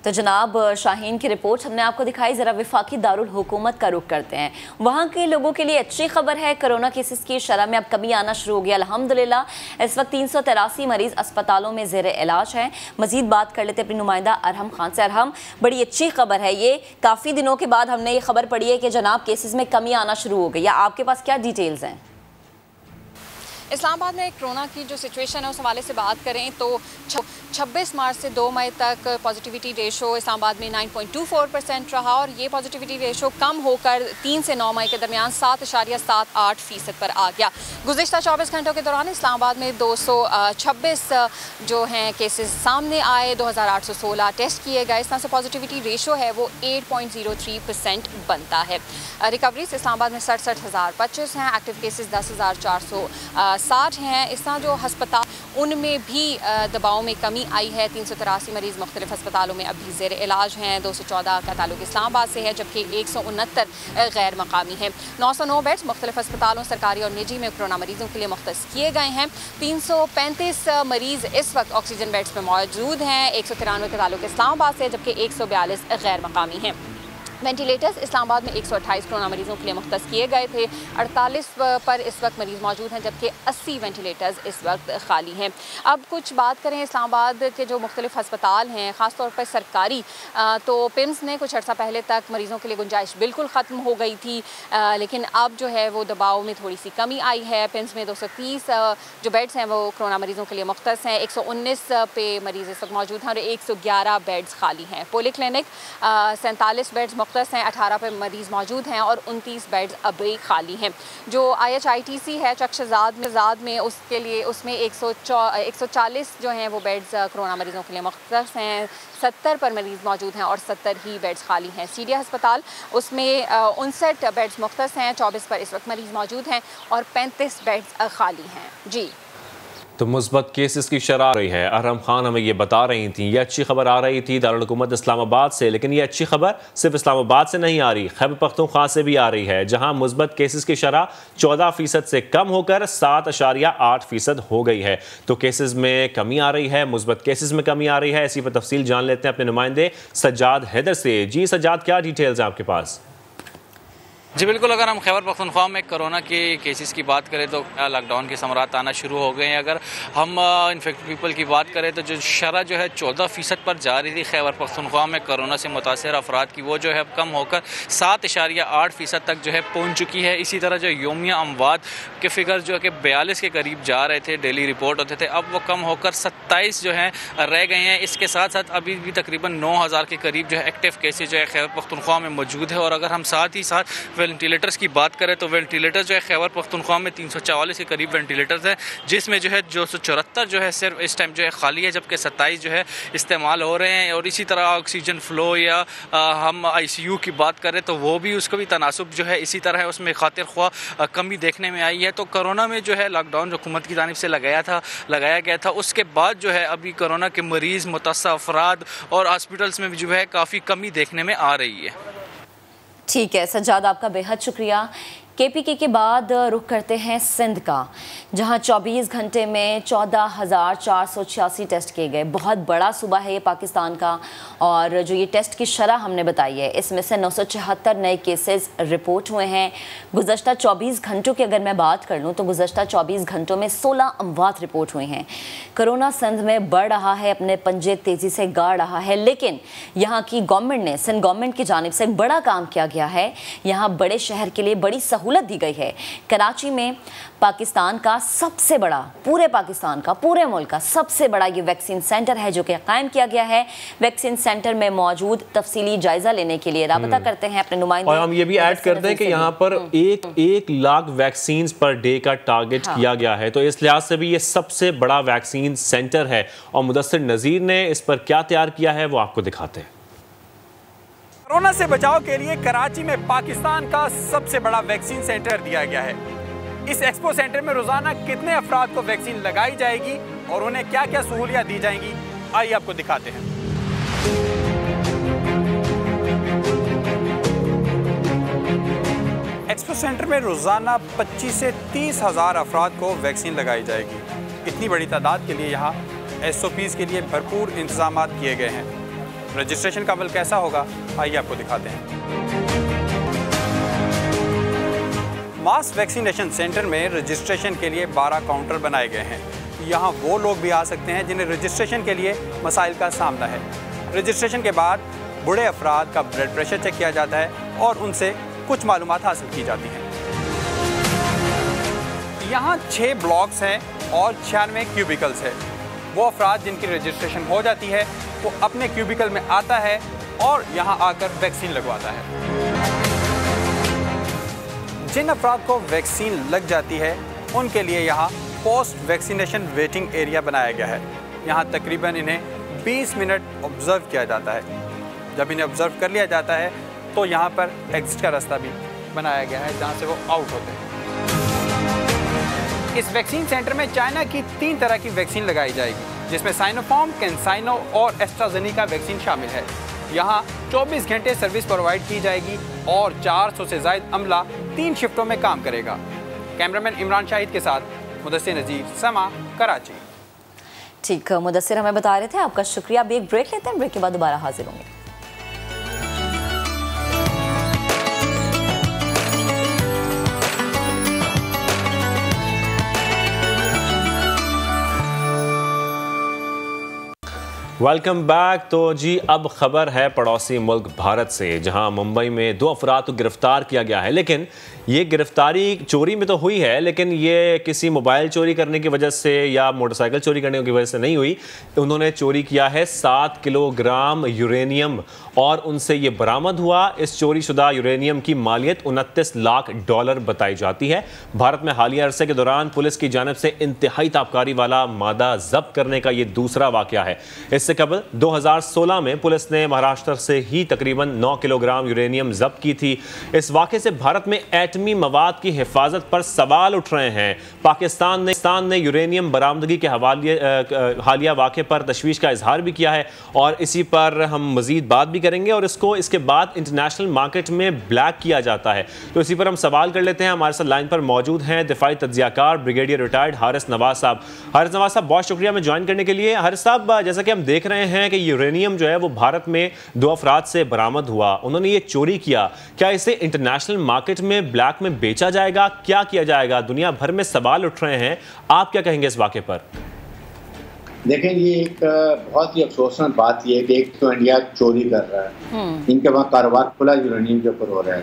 तो जनाब शाहीन की रिपोर्ट हमने आपको दिखाई। ज़रा वफाकी दारुल हुकूमत का रुख करते हैं। वहाँ के लोगों के लिए अच्छी खबर है, कोरोना केसेस की शरह में अब कमी आना शुरू हो गया अल्हम्दुलिल्लाह। इस वक्त 383 मरीज़ अस्पतालों में ज़ेरे इलाज हैं। मज़ीद बात कर लेते अपनी नुमाइंदा अरहम खान से। अरहम, बड़ी अच्छी खबर है ये, काफ़ी दिनों के बाद हमने ये खबर पढ़ी है कि जनाब केसेस में कमी आना शुरू हो गई है। आपके पास क्या डिटेल्स हैं? इस्लामाबाद में कोरोना की जो सिचुएशन है उस हवाले से बात करें तो 26 मार्च से 2 मई तक पॉजिटिविटी रेशो इस्लामाबाद में 9.24% रहा और ये पॉजिटिविटी रेशो कम होकर 3 से 9 मई के दरमियान 7.78% पर आ गया। गुज़िश्ता 24 घंटों के दौरान इस्लामाबाद में 226 जो हैं केसेस सामने आए, 2816 टेस्ट किए गए। इस तरह से पॉजिटिविटी रेशो है वो 8.03% बनता है। रिकवरीज इस्लामाबाद में 67,025 हैं, एक्टिव केसेस 10,460 हैं। इस तरह जो हस्पताल उनमें भी दबाव में कमी आई है। 383 मरीज़ मुख्तलिफ अस्पतालों में अभी ज़ेर इलाज हैं। 214 का ताल्लुक इस्लामाबाद से है जबकि 169 गैर मकामी हैं। 909 बेड्स मुख्तलिफ अस्पतालों सरकारी और निजी में कोरोना मरीजों के लिए मुख्तस किए गए हैं। 335 मरीज़ इस वक्त ऑक्सीजन बेड्स में मौजूद हैं। 193 का ताल्लुक इस्लामाबाद से जबकि 142 गैर मकामी हैं। वेंटिलेटर्स इस्लामाबाद में 128 कोरोना मरीजों के लिए मुख्तस किए गए थे। 48 पर इस वक्त मरीज़ मौजूद हैं जबकि 80 वेंटिलेटर्स इस वक्त खाली हैं। अब कुछ बात करें इस्लामाबाद के जो मुख्तलिफ अस्पताल हैं, ख़ास तौर पर सरकारी, तो पिम्स ने कुछ अर्सा पहले तक मरीज़ों के लिए गुंजाइश बिल्कुल ख़त्म हो गई थी, लेकिन अब जो है वो दबाव में थोड़ी सी कमी आई है। पिम्स में 230 जो बेड्स हैं वो कोरोना मरीज़ों के लिए मुख्तस हैं। 119 पे मरीज़ इस वक्त मौजूद हैं और 111 बेड्स खाली हैं। पोली क्लिनिक 47 बेड्स मुख्तस हैं, 18 पे मरीज़ मौजूद हैं और 29 बेड्स अभी खाली हैं। जो IHITC है चकशज़ाद में उसके लिए उसमें 140 जो हैं वो बेड्स कोरोना मरीज़ों के लिए मुख्तस हैं। 70 पर मरीज़ मौजूद हैं और 70 ही बेड्स खाली हैं। सीडिया अस्पताल उसमें 59 बेड्स मुख्तस हैं, 24 पर इस वक्त मरीज़ मौजूद हैं और 35 बेड्स खाली हैं। जी तो मुस्बत केसेस की शरह रही है। अरहम खान हमें ये बता रही थी, ये अच्छी खबर आ रही थी दारुल हुकूमत इस्लामाबाद से, लेकिन ये अच्छी खबर सिर्फ इस्लामाबाद से नहीं आ रही, खैबर पख्तूनख्वा से भी आ रही है, जहां मुस्बत केसेस की शरह 14% से कम होकर 7.8% हो गई है। तो केसेस में कमी आ रही है, मुस्बत केसेस में कमी आ रही है। इसी पर तफसील जान लेते हैं अपने नुमाइंदे सज्जाद हैदर से। जी सज्जाद, क्या डिटेल्स हैं आपके पास? जी बिल्कुल, अगर हम खैबर पख्तूनख्वा में कोरोना के केसेस की बात करें तो लॉकडाउन के समरात आना शुरू हो गए हैं। अगर हम इन्फेक्टेड पीपल की बात करें तो जो शरह जो है 14% पर जा रही थी खैबर पख्तूनख्वा में कोरोना से मुतासर अफराद की, वो जो है कम होकर 7.8% तक जो है पहुँच चुकी है। इसी तरह जो योमिया अमवात के फिगर जो है कि 42 के करीब जा रहे थे, डेली रिपोर्ट होते थे, अब वो कम होकर 27 जो है रह गए हैं। इसके साथ साथ अभी भी तकरीबन 9,000 के करीब जो है एक्टिव केसेज जो है खैबर पख्तूनख्वा में मौजूद है। और अगर हम साथ ही साथ वेंटिलेटर्स की बात करें तो वेंटिलेटर जो है खैबर पख्तूनख्वा में 344 के करीब वेंटिलेटर्स हैं, जिसमें जो है 274 जो है सिर्फ इस टाइम जो है खाली है, जबकि 27 जो है इस्तेमाल हो रहे हैं। और इसी तरह ऑक्सीजन फ़्लो या हम ICU की बात करें तो वो भी उसका भी तनासुब जो है इसी तरह है, उसमें खातिर ख्वाह कमी देखने में आई है। तो कोरोना में जो है लॉकडाउन जो हुकूमत की जानिब से लगाया गया था, उसके बाद जो है अभी कोरोना के मरीज़, मुतअस्सिर अफराद और हॉस्पिटल्स में भी जो है काफ़ी कमी देखने में आ रही है। ठीक है सज्जाद, आपका बेहद शुक्रिया। KPK के बाद रुख करते हैं सिंध का, जहां 24 घंटे में 14,486 टेस्ट किए गए। बहुत बड़ा सूबा है ये पाकिस्तान का, और जो ये टेस्ट की शरह हमने बताई है इसमें से 974 नए केसेस रिपोर्ट हुए हैं। गुज़श्ता 24 घंटों की अगर मैं बात कर लूँ तो गुज़श्ता 24 घंटों में 16 अमवात रिपोर्ट हुए हैं। कोरोना सिंध में बढ़ रहा है, अपने पंजे तेज़ी से गाड़ रहा है, लेकिन यहाँ की गवर्नमेंट ने, सिंध गवर्नमेंट की जानिब से एक बड़ा काम किया गया है। यहाँ बड़े शहर के लिए बड़ी सहूलत दी गई है। कराची में पाकिस्तान का सबसे बड़ा, पूरे पाकिस्तान का, पूरे मुल्क का सबसे बड़ा ये वैक्सीन सेंटर है जो कि कायम किया गया है। वैक्सीन सेंटर में मौजूद तफसीली जायजा लेने के लिए राबता करते हैं अपने नुमाइंदे। और हम ये भी ऐड करते हैं कि यहाँ पर 1 लाख वैक्सीन पर डे का टारगेट किया गया है, तो इस लिहाज से भी ये सबसे बड़ा वैक्सीन सेंटर है। और मुदस्सिर नज़ीर ने इस पर क्या तैयार किया है वो आपको दिखाते हैं। कोरोना से बचाव के लिए कराची में पाकिस्तान का सबसे बड़ा वैक्सीन सेंटर दिया गया है। इस एक्सपो सेंटर में रोजाना कितने अफराद को वैक्सीन लगाई जाएगी और उन्हें क्या क्या सहूलियत दी जाएंगी, आइए आपको दिखाते हैं। एक्सपो सेंटर में रोजाना 25 से 30 हज़ार अफराद को वैक्सीन लगाई जाएगी। इतनी बड़ी तादाद के लिए यहाँ SOPs के लिए भरपूर इंतजाम किए गए हैं। रजिस्ट्रेशन का अमल कैसा होगा, आइए आपको दिखाते हैं। मास वैक्सीनेशन सेंटर में रजिस्ट्रेशन के लिए 12 काउंटर बनाए गए हैं। यहाँ वो लोग भी आ सकते हैं जिन्हें रजिस्ट्रेशन के लिए मसाइल का सामना है। रजिस्ट्रेशन के बाद बूढ़े अफराद का ब्लड प्रेशर चेक किया जाता है और उनसे कुछ मालूमात हासिल की जाती हैं। यहाँ 6 ब्लॉक्स हैं और 96 क्यूबिकल्स है। वो अफराद जिनकी रजिस्ट्रेशन हो जाती है वो अपने क्यूबिकल में आता है और यहाँ आकर वैक्सीन लगवाता है। जिन अफराद को वैक्सीन लग जाती है उनके लिए यहाँ पोस्ट वैक्सीनेशन वेटिंग एरिया बनाया गया है। यहाँ तकरीबन इन्हें 20 मिनट ऑब्ज़र्व किया जाता है। जब इन्हें ऑब्ज़र्व कर लिया जाता है तो यहाँ पर एग्जिट का रास्ता भी बनाया गया है जहाँ से वो आउट होते हैं। इस वैक्सीन सेंटर में चाइना की 3 तरह की वैक्सीन लगाई जाएगी, जिसमें साइनोफार्म, कैंसाइनो और एस्ट्राजेनेका वैक्सीन शामिल है। यहाँ 24 घंटे सर्विस प्रोवाइड की जाएगी और 400 से ज़ायद अमला 3 शिफ्टों में काम करेगा। कैमरामैन इमरान शाहिद के साथ मुदस्सिर नज़ीर, समा, कराची। ठीक, मुदस्सिर हमें बता रहे थे, आपका शुक्रिया। अभी एक ब्रेक लेते हैं, ब्रेक के बाद दोबारा हाजिर होंगे। Welcome back. तो जी अब खबर है पड़ोसी मुल्क भारत से, जहां मुंबई में 2 अफराद को गिरफ्तार किया गया है। लेकिन ये गिरफ्तारी चोरी में तो हुई है, लेकिन ये किसी मोबाइल चोरी करने की वजह से या मोटरसाइकिल चोरी करने की वजह से नहीं हुई। उन्होंने चोरी किया है 7 किलोग्राम यूरेनियम और उनसे ये बरामद हुआ। इस चोरी शुदा यूरेनियम की मालियत $29 लाख बताई जाती है। भारत में हालिया अरसे के दौरान पुलिस की जानिब से इंतहाई ताबकारी वाला मादा जब्त करने का ये दूसरा वाकया है। इससे कबल 2016 में पुलिस ने महाराष्ट्र से ही तकरीबन 9 किलोग्राम यूरेनियम जब्त की थी। इस वाक़े से भारत में एटमी मवाद की हिफाजत पर सवाल उठ रहे हैं। पाकिस्तान ने यूरेनियम बरामदगी के हालिया वाक़े पर तशवीश का इजहार भी किया है और इसी पर हम मज़ीद बात भी करेंगे। और इसके बाद इंटरनेशनल मार्केट में ब्लैक किया जाता है, तो इसी पर हम सवाल कर लेते हैं। हमारे साथ लाइन पर मौजूद हैं दिफाई तज्ज़ियाकार ब्रिगेडियर रिटायर्ड हारिस नवाज साहब। हारिस नवाज साहब, बहुत शुक्रिया हमें ज्वाइन करने के लिए। हारिस साहब, जैसा कि हम देख रहे हैं कि यूरेनियम जो है वो भारत में 2 अफराद से बरामद हुआ, उन्होंने ये चोरी किया। क्या इसे इंटरनेशनल मार्केट में ब्लैक में बेचा जाएगा? क्या किया जाएगा? दुनिया भर में सवाल उठ रहे हैं, आप क्या कहेंगे इस वाक़े पर? देखें, ये एक बहुत ही अफसोसनाक बात यह है कि एक तो इंडिया चोरी कर रहा है, इनके वहाँ कारोबार खुला यूरेनियम के ऊपर हो रहा है,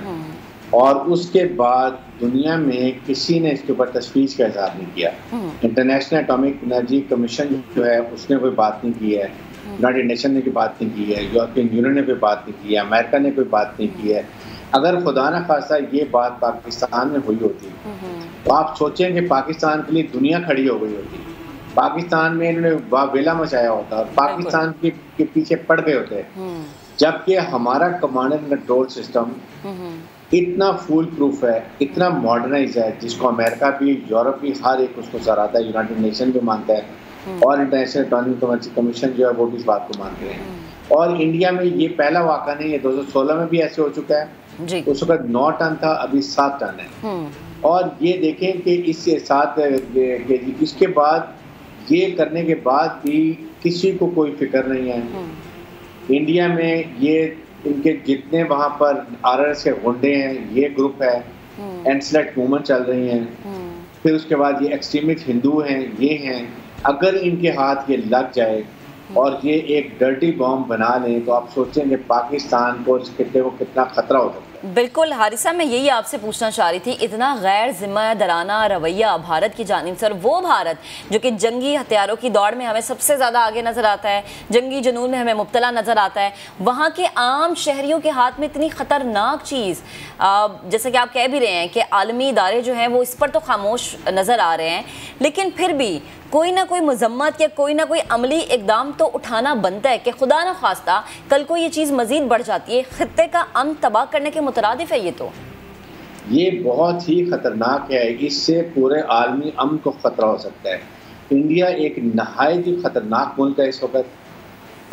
और उसके बाद दुनिया में किसी ने इसके ऊपर तशवीश का इजहार नहीं किया। इंटरनेशनल एटॉमिक एनर्जी कमीशन जो है उसने कोई बात नहीं की है, यूनाइटेड नेशन ने कोई बात नहीं की है, यूरोपियन यूनियन ने कोई बात नहीं की है, अमेरिका ने कोई बात नहीं की है। अगर खुदा न खासा ये बात पाकिस्तान में हुई होती तो आप सोचें कि पाकिस्तान के लिए दुनिया खड़ी हो गई होती, पाकिस्तान में इन्होंने वावेला मचाया होता और पाकिस्तान के पीछे पड़ गए होते। जबकि हमारा कमांड एंड कंट्रोल सिस्टम इतना फुल प्रूफ है, इतना मॉडर्नाइज है, जिसको अमेरिका भी, यूरोप भी, हर एक उसको सराहता है, यूनाइटेड नेशन भी मानता है और इंटरनेशनल एटॉमिक एनर्जी कमीशन जो है वो भी इस बात को मानते हैं। और इंडिया में ये पहला वाक़ा नहीं है, 2016 में भी ऐसे हो चुका है। उस वक्त 9 टन था, अभी 7 टन है। और ये देखें कि इसके साथ इसके बाद ये करने के बाद भी किसी को कोई फिक्र नहीं है। इंडिया में ये इनके जितने वहाँ पर आरएस के गुंडे हैं, ये ग्रुप है, एंटी-सेलेक्ट मूवमेंट चल रही हैं, फिर उसके बाद ये एक्सट्रीमिस्ट हिंदू हैं, ये हैं। अगर इनके हाथ ये लग जाए और ये एक डर्टी बॉम्ब बना लें तो आप सोचेंगे पाकिस्तान को, इस खित्ते को कितना खतरा हो सकता है। बिल्कुल हारिसा, मैं यही आपसे पूछना चाह रही थी, इतना गैर जिम्मेदाराना रवैया भारत की जानिब से, और वो भारत जो कि जंगी हथियारों की दौड़ में हमें सबसे ज़्यादा आगे नज़र आता है, जंगी जुनून में हमें मुब्तला नज़र आता है, वहाँ के आम शहरियों के हाथ में इतनी ख़तरनाक चीज़, जैसे कि आप कह भी रहे हैं कि आलमी इदारे जो हैं वो इस पर तो खामोश नज़र आ रहे हैं, लेकिन फिर भी कोई ना कोई मजम्मत या कोई ना कोई अमली इकदाम तो उठाना बनता है कि खुदा न खास्ता कल को ये चीज़ मज़ीद बढ़ जाती है, खित्ते का अमन तबाह करने के मुतरादिफ है। ये बहुत ही ख़तरनाक है, इससे पूरे आलमी अमन को ख़तरा हो सकता है। इंडिया एक नहायत ही ख़तरनाक मुल्क है इस वक्त,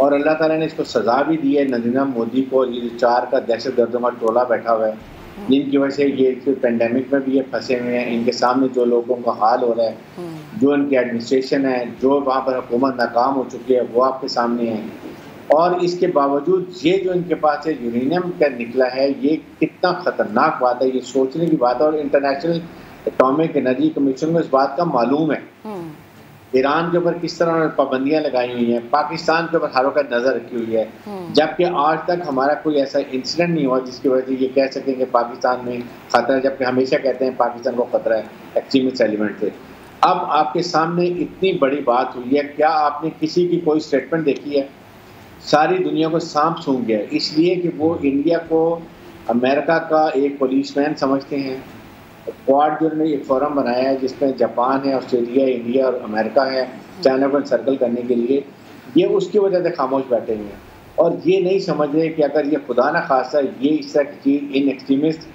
और अल्लाह ताला ने इसको सज़ा भी दी है। नरेंद्र मोदी को ये 4 का दहशतगर्दों का टोला बैठा हुआ है, जिनकी वजह से ये पेंडेमिक में भी ये फंसे हुए हैं। इनके सामने जो लोगों का हाल हो रहा है, जो इनकी एडमिनिस्ट्रेशन है, जो वहाँ पर हुकूमत नाकाम हो चुकी है, वो आपके सामने है। और इसके बावजूद ये जो इनके पास है यूरेनियम का निकला है, ये कितना ख़तरनाक बात है, ये सोचने की बात है। और इंटरनेशनल एटॉमिक एनर्जी कमीशन को इस बात का मालूम है ईरान के ऊपर किस तरह उन्होंने पाबंदियां लगाई हुई हैं, पाकिस्तान के ऊपर हर वक्त नजर रखी हुई है, जबकि आज तक हमारा कोई ऐसा इंसिडेंट नहीं हुआ जिसकी वजह से ये कह सकें कि पाकिस्तान में खतरा है, जबकि हमेशा कहते हैं पाकिस्तान को खतरा है एक्सट्रीमिस्ट एलिमेंट से। अब आपके सामने इतनी बड़ी बात हुई है, क्या आपने किसी की कोई स्टेटमेंट देखी है? सारी दुनिया को सांप सूंघ गया, इसलिए कि वो इंडिया को अमेरिका का एक पुलिसमैन समझते हैं। क्वाड जो ने एक फोरम बनाया है जिसमें जापान है, ऑस्ट्रेलिया, इंडिया और अमेरिका है, चाइना को सर्कल करने के लिए, ये उसकी वजह से खामोश बैठे हुए हैं और ये नहीं समझ रहे कि अगर ये खुदा न खासा ये इस तरह की चीज़ इन एक्सट्रीमिस्ट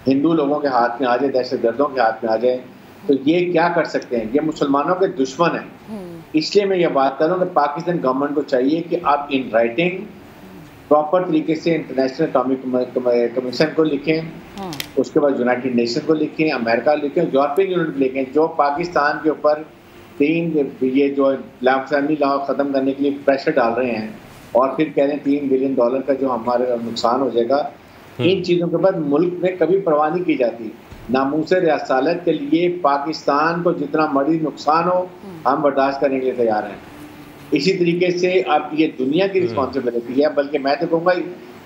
हिंदू लोगों के हाथ में आ जाए, दहशतगर्दों के हाथ में आ जाए, तो ये क्या कर सकते हैं? ये मुसलमानों के दुश्मन हैं। इसलिए मैं ये बात कर रहा हूँ कि पाकिस्तान गवर्नमेंट को चाहिए कि आप इन राइटिंग प्रॉपर तरीके से इंटरनेशनल एटॉमिक कमीशन को लिखें, उसके बाद यूनाइटेड नेशन को लिखें, अमेरिका लिखें, यूरोपियन यूनियन को लिखें, जो पाकिस्तान के ऊपर 3 ये जो फैमिली लॉ ख़त्म करने के लिए प्रेशर डाल रहे हैं और फिर कह रहे हैं $3 बिलियन का जो हमारे नुकसान हो जाएगा। इन चीज़ों के बाद मुल्क में कभी परवाह नहीं की जाती। नामूसे रियासत के लिए पाकिस्तान को जितना मर्जी नुकसान हो हम बर्दाश्त करने के लिए तैयार हैं। इसी तरीके से अब ये दुनिया की रिस्पॉन्सिबिलिटी है, बल्कि मैं तो कहूँगा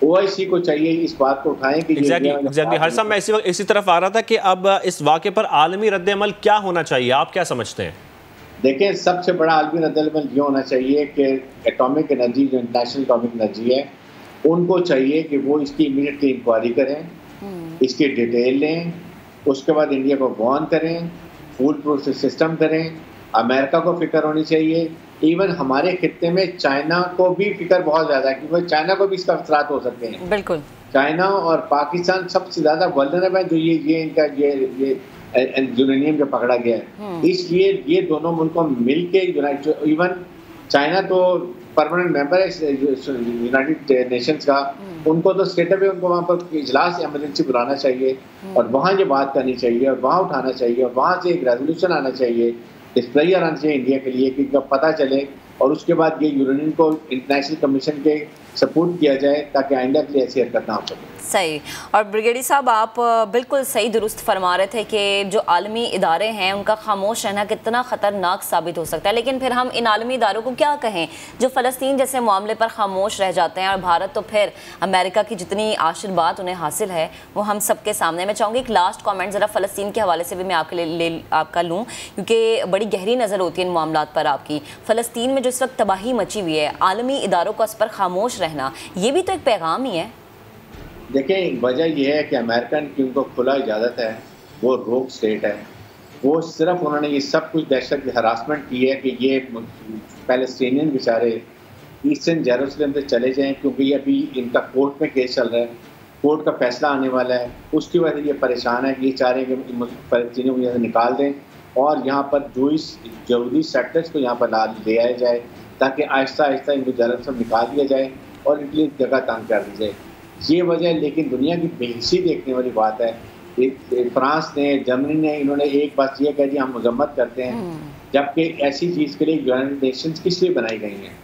OIC को चाहिए इस बात को उठाएं कि एग्जैक्टली हर साहब मैं इसी तरफ आ रहा था कि अब इस वाक़े पर आलमी रद्द-ए-अमल क्या होना चाहिए, आप क्या समझते हैं? देखें, सबसे बड़ा आलमी रद्द-ए-अमल ये होना चाहिए कि एटॉमिक एनर्जी जो इंटरनेशनल एटॉमिक एनर्जी है उनको चाहिए कि वो इसकी इमीडिएटली इंक्वायरी करें, इसकी डिटेल लें, उसके बाद इंडिया को वार्न करें, फुल प्रूफ सिस्टम करें। अमेरिका को फिक्र होनी चाहिए, इवन हमारे खित्ते में चाइना को भी फिक्र बहुत ज़्यादा है क्योंकि चाइना को भी इसका असरात हो सकते हैं। बिल्कुल, चाइना और पाकिस्तान सबसे ज़्यादा वल्नरेबल है जो ये इनका ये यूरेनियम जो पकड़ा गया है, इसलिए ये दोनों मुल्कों मिल के इवन चाइना तो परमानेंट मेंबर है यूनाइटेड नेशंस का, उनको तो स्टेट पे उनको वहाँ पर इजलास इमरजेंसी बुलाना चाहिए और वहाँ ये बात करनी चाहिए और वहाँ उठाना चाहिए और वहाँ से एक रेजोल्यूशन आना चाहिए, डिस्प्लेयर आना चाहिए इंडिया के लिए कि जब पता चले और उसके बाद ये यूरेनियम को इंटरनेशनल कमीशन के सपोर्ट किया जाए ताकि आइंदा के लिए ऐसी हरकत ना हो सके। सही। और ब्रिगेडियर साहब आप बिल्कुल सही दुरुस्त फरमा रहे थे कि जो आलमी इदारे हैं उनका खामोश रहना कितना ख़तरनाक साबित हो सकता है, लेकिन फिर हम इन आलमी इदारों को क्या कहें जो फ़लस्तीन जैसे मामले पर खामोश रह जाते हैं और भारत तो फिर अमेरिका की जितनी आशीर्वाद उन्हें हासिल है वो हम सबके सामने। मैं चाहूँगी एक लास्ट कॉमेंट ज़रा फ़लस्तीन के हवाले से भी मैं आपके लिए आपका लूँ क्योंकि बड़ी गहरी नज़र होती है इन मामलों पर आपकी। फ़लस्तीन में जो इस वक्त तबाही मची हुई है, आलमी इदारों को इस पर खामोश रहना ये भी तो एक पैगाम ही है। देखें, वजह यह है कि अमेरिकन की उनको खुला इजाज़त है, वो रोग स्टेट है, वो सिर्फ उन्होंने ये सब कुछ दहशत की हरासमेंट की है कि ये पैलेस्टीनियन बेचारे ईस्टर्न जेरूसलम से चले जाएं क्योंकि ये अभी इनका कोर्ट में केस चल रहा है, कोर्ट का फैसला आने वाला है, उसकी वजह से ये परेशान है कि ये चाह रहे हैं कि पैलेस्टीनियों को यहाँ से निकाल दें और यहाँ पर जरूरी सेक्टर्स को यहाँ पर ले आया जाए ताकि आहिस्ता आहिस्ता इनको जेरूसलम निकाल दिया जाए और इनके लिए जगह तंग कर दी जाए। ये वजह है, लेकिन दुनिया की बेहिसी देखने वाली बात है। फ्रांस ने, जर्मनी ने, इन्होंने एक बात ये कह दी हम मजम्मत करते हैं, जबकि ऐसी चीज़ के लिए यूनाइटेड नेशंस किस लिए बनाई गई हैं?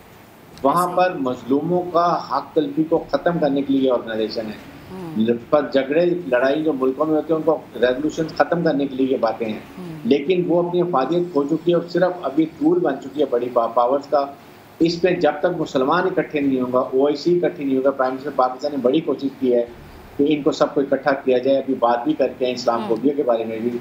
वहाँ पर मजलूमों का हक तलफी को ख़त्म करने के लिए ऑर्गेनाइजेशन है, पर झगड़े लड़ाई जो मुल्कों में होते हैं उनको रेजोल्यूशन ख़त्म करने के लिए ये बातें हैं, लेकिन वो अपनी अफादियत खो चुकी है और सिर्फ अभी टूल बन चुकी है बड़ी पावर्स का। इस पर जब तक मुसलमान इकट्ठे नहीं होगा, OIC इकट्ठी नहीं होगा, प्राइम मिनिस्टर पाकिस्तान ने बड़ी कोशिश की है कि इनको सबको इकट्ठा किया जाए, अभी बात भी करके हैं इस्लामोफोबिया के बारे में भी।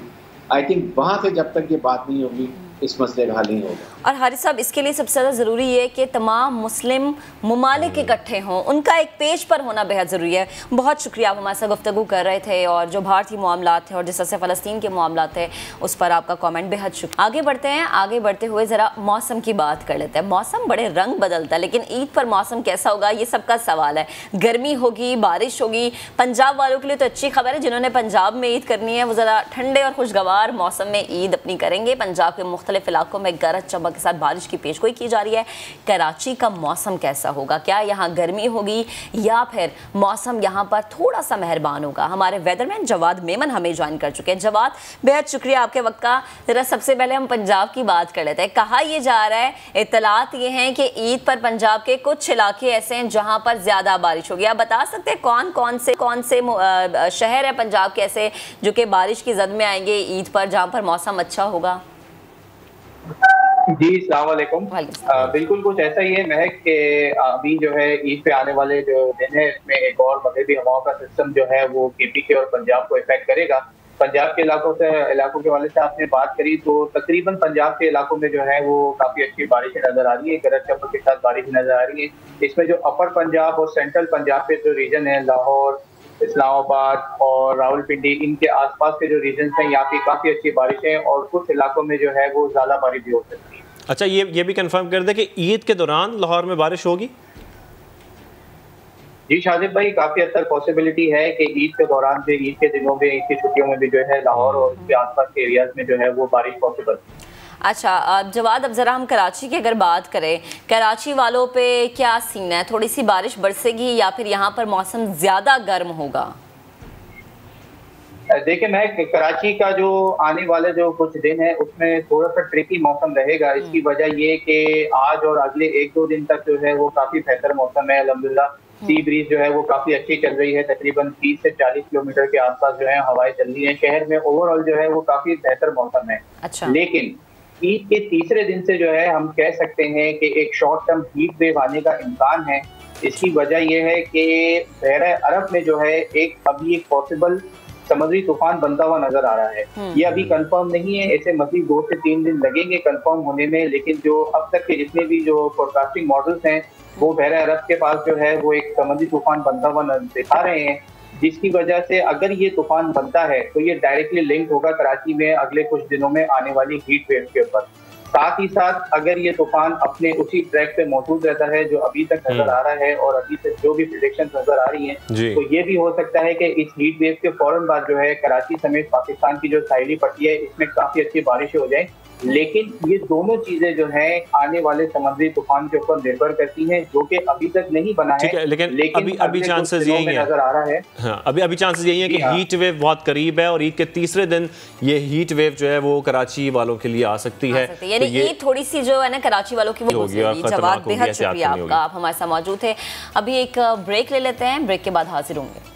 आई थिंक वहाँ से जब तक ये बात नहीं होगी इस मसले का हल नहीं होगा। और हारिस साहब इसके लिए सबसे ज़्यादा ज़रूरी है कि तमाम मुस्लिम ममालिक इकट्ठे हों, उनका एक पेज पर होना बेहद ज़रूरी है। बहुत शुक्रिया, आप हमारे साथ गुफ्तगू कर रहे थे और जो भारतीय मामलात थे और जिस तरह से फ़लस्तीन के मामलात थे उस पर आपका कमेंट बेहद शुक्रिया। आगे बढ़ते हैं, आगे बढ़ते हुए ज़रा मौसम की बात कर लेते हैं। मौसम बड़े रंग बदलता है, लेकिन ईद पर मौसम कैसा होगा ये सबका सवाल है। गर्मी होगी, बारिश होगी। पंजाब वालों के लिए तो अच्छी खबर है, जिन्होंने पंजाब में ईद करनी है वो ज़रा ठंडे और खुशगवार मौसम में ईद अपनी करेंगे। पंजाब के मुख्तलिफ इलाकों में गरज चमक के साथ बारिश की पेशगोई की जा रही है। कराची का मौसम कैसा होगा, क्या यहाँ गर्मी होगी या फिर मौसम यहाँ पर थोड़ा सा मेहरबान होगा? हमारे वेदरमैन जवाद मेमन हमें ज्वाइन कर चुके हैं। जवाद, बेहद शुक्रिया आपके वक्त का। जरा सबसे पहले हम पंजाब की बात कर लेते हैं। कहा यह जा रहा है, इत्तलात ये हैं कि ईद पर पंजाब के कुछ इलाके ऐसे हैं जहाँ पर ज़्यादा बारिश होगी। आप बता सकते हैं कौन से शहर है पंजाब के ऐसे जो कि बारिश की जद में आएंगे ईद पर, जहाँ पर मौसम अच्छा होगा? जी अस्सलाम वालेकुम। बिल्कुल कुछ ऐसा ही है महक के अभी जो है ईद पे आने वाले जो दिन है इसमें एक और मगरबी हवाओं का सिस्टम जो है वो केपी के और पंजाब को इफेक्ट करेगा। पंजाब के इलाकों के वाले से आपने बात करी तो तकरीबन पंजाब के इलाकों में जो है वो काफी अच्छी बारिशें नजर आ रही है, गरज चमक के साथ बारिश नजर आ रही है। इसमें जो अपर पंजाब और सेंट्रल पंजाब के जो रीजन है, लाहौर, इस्लामाबाद और रावलपिंडी, इनके आसपास के जो रीजन हैं यहाँ पे काफी अच्छी बारिशें और कुछ इलाकों में जो है वो ज्यादा बारिश भी हो सकती है। अच्छा, ये भी कंफर्म कर दे कि ईद के दौरान लाहौर में बारिश होगी? जी शाजिब भाई, काफी हद तक पॉसिबिलिटी है कि ईद के दौरान भी, ईद के दिनों में, ईद की छुट्टियों में भी जो है लाहौर और उसके आसपास के एरियाज में जो है वो बारिश पॉसिबल। अच्छा जवाद, अब ज़रा हम कराची की अगर बात करें, कराची वालों पे क्या सीन है? थोड़ी सी बारिश बरसेगी या फिर यहाँ पर मौसम ज़्यादा गर्म होगा? देखिए मैं कराची का जो आने वाले जो कुछ दिन है उसमें थोड़ा सा ट्रिकी मौसम रहेगा। इसकी वजह ये कि आज और अगले 1-2 दिन तक जो है वो काफी बेहतर मौसम है अल्हम्दुलिल्लाह। सी ब्रीज जो है वो काफी अच्छी चल रही है, तकरीबन 30 से 40 किलोमीटर के आसपास जो है हवाएं चल रही है। शहर में ओवरऑल जो है वो काफी बेहतर मौसम है। अच्छा। लेकिन ईद के तीसरे दिन से जो है हम कह सकते हैं कि एक शॉर्ट टर्म हीट वेव आने का इम्कान है। इसकी वजह यह है कि बहरे अरब में जो है अभी एक पॉसिबल समुद्री तूफान बनता हुआ नजर आ रहा है। ये अभी कंफर्म नहीं है, ऐसे मजीद 2 से 3 दिन लगेंगे कंफर्म होने में। लेकिन जो अब तक के जितने भी जो फोरकास्टिंग मॉडल्स हैं वो बहरे अरब के पास जो है वो एक समुद्री तूफान बनता हुआ दिखा रहे हैं, जिसकी वजह से अगर ये तूफान बनता है तो ये डायरेक्टली लिंक होगा कराची में अगले कुछ दिनों में आने वाली हीट वेव के ऊपर। साथ ही साथ अगर ये तूफान अपने उसी ट्रैक पे मौजूद रहता है जो अभी तक नजर आ रहा है और अभी तक जो भी प्रेडिक्शन नजर आ रही हैं, तो ये भी हो सकता है कि इस हीट वेव के फौरन बाद जो है कराची समेत पाकिस्तान की जो साहिली पट्टी है इसमें काफी अच्छी बारिश हो जाए। लेकिन ये दोनों चीजें जो है आने वाले समुद्री तूफान के ऊपर निर्भर करती हैं, जो कि अभी तक नहीं बना है। लेकिन अभी चांसेस यही है, नजर आ रहा है। हाँ, अभी चांसेस यही है कि हीट वेव बहुत करीब है और ईद के तीसरे दिन ये हीट वेव जो है वो कराची वालों के लिए आ सकती है। यानी ईद थोड़ी सी जो है ना कराची वालों की वो होगी। जवाब बेहद शुक्रिया आपका, आप हमारे साथ मौजूद थे। अभी एक ब्रेक ले लेते हैं, ब्रेक के बाद हाजिर होंगे।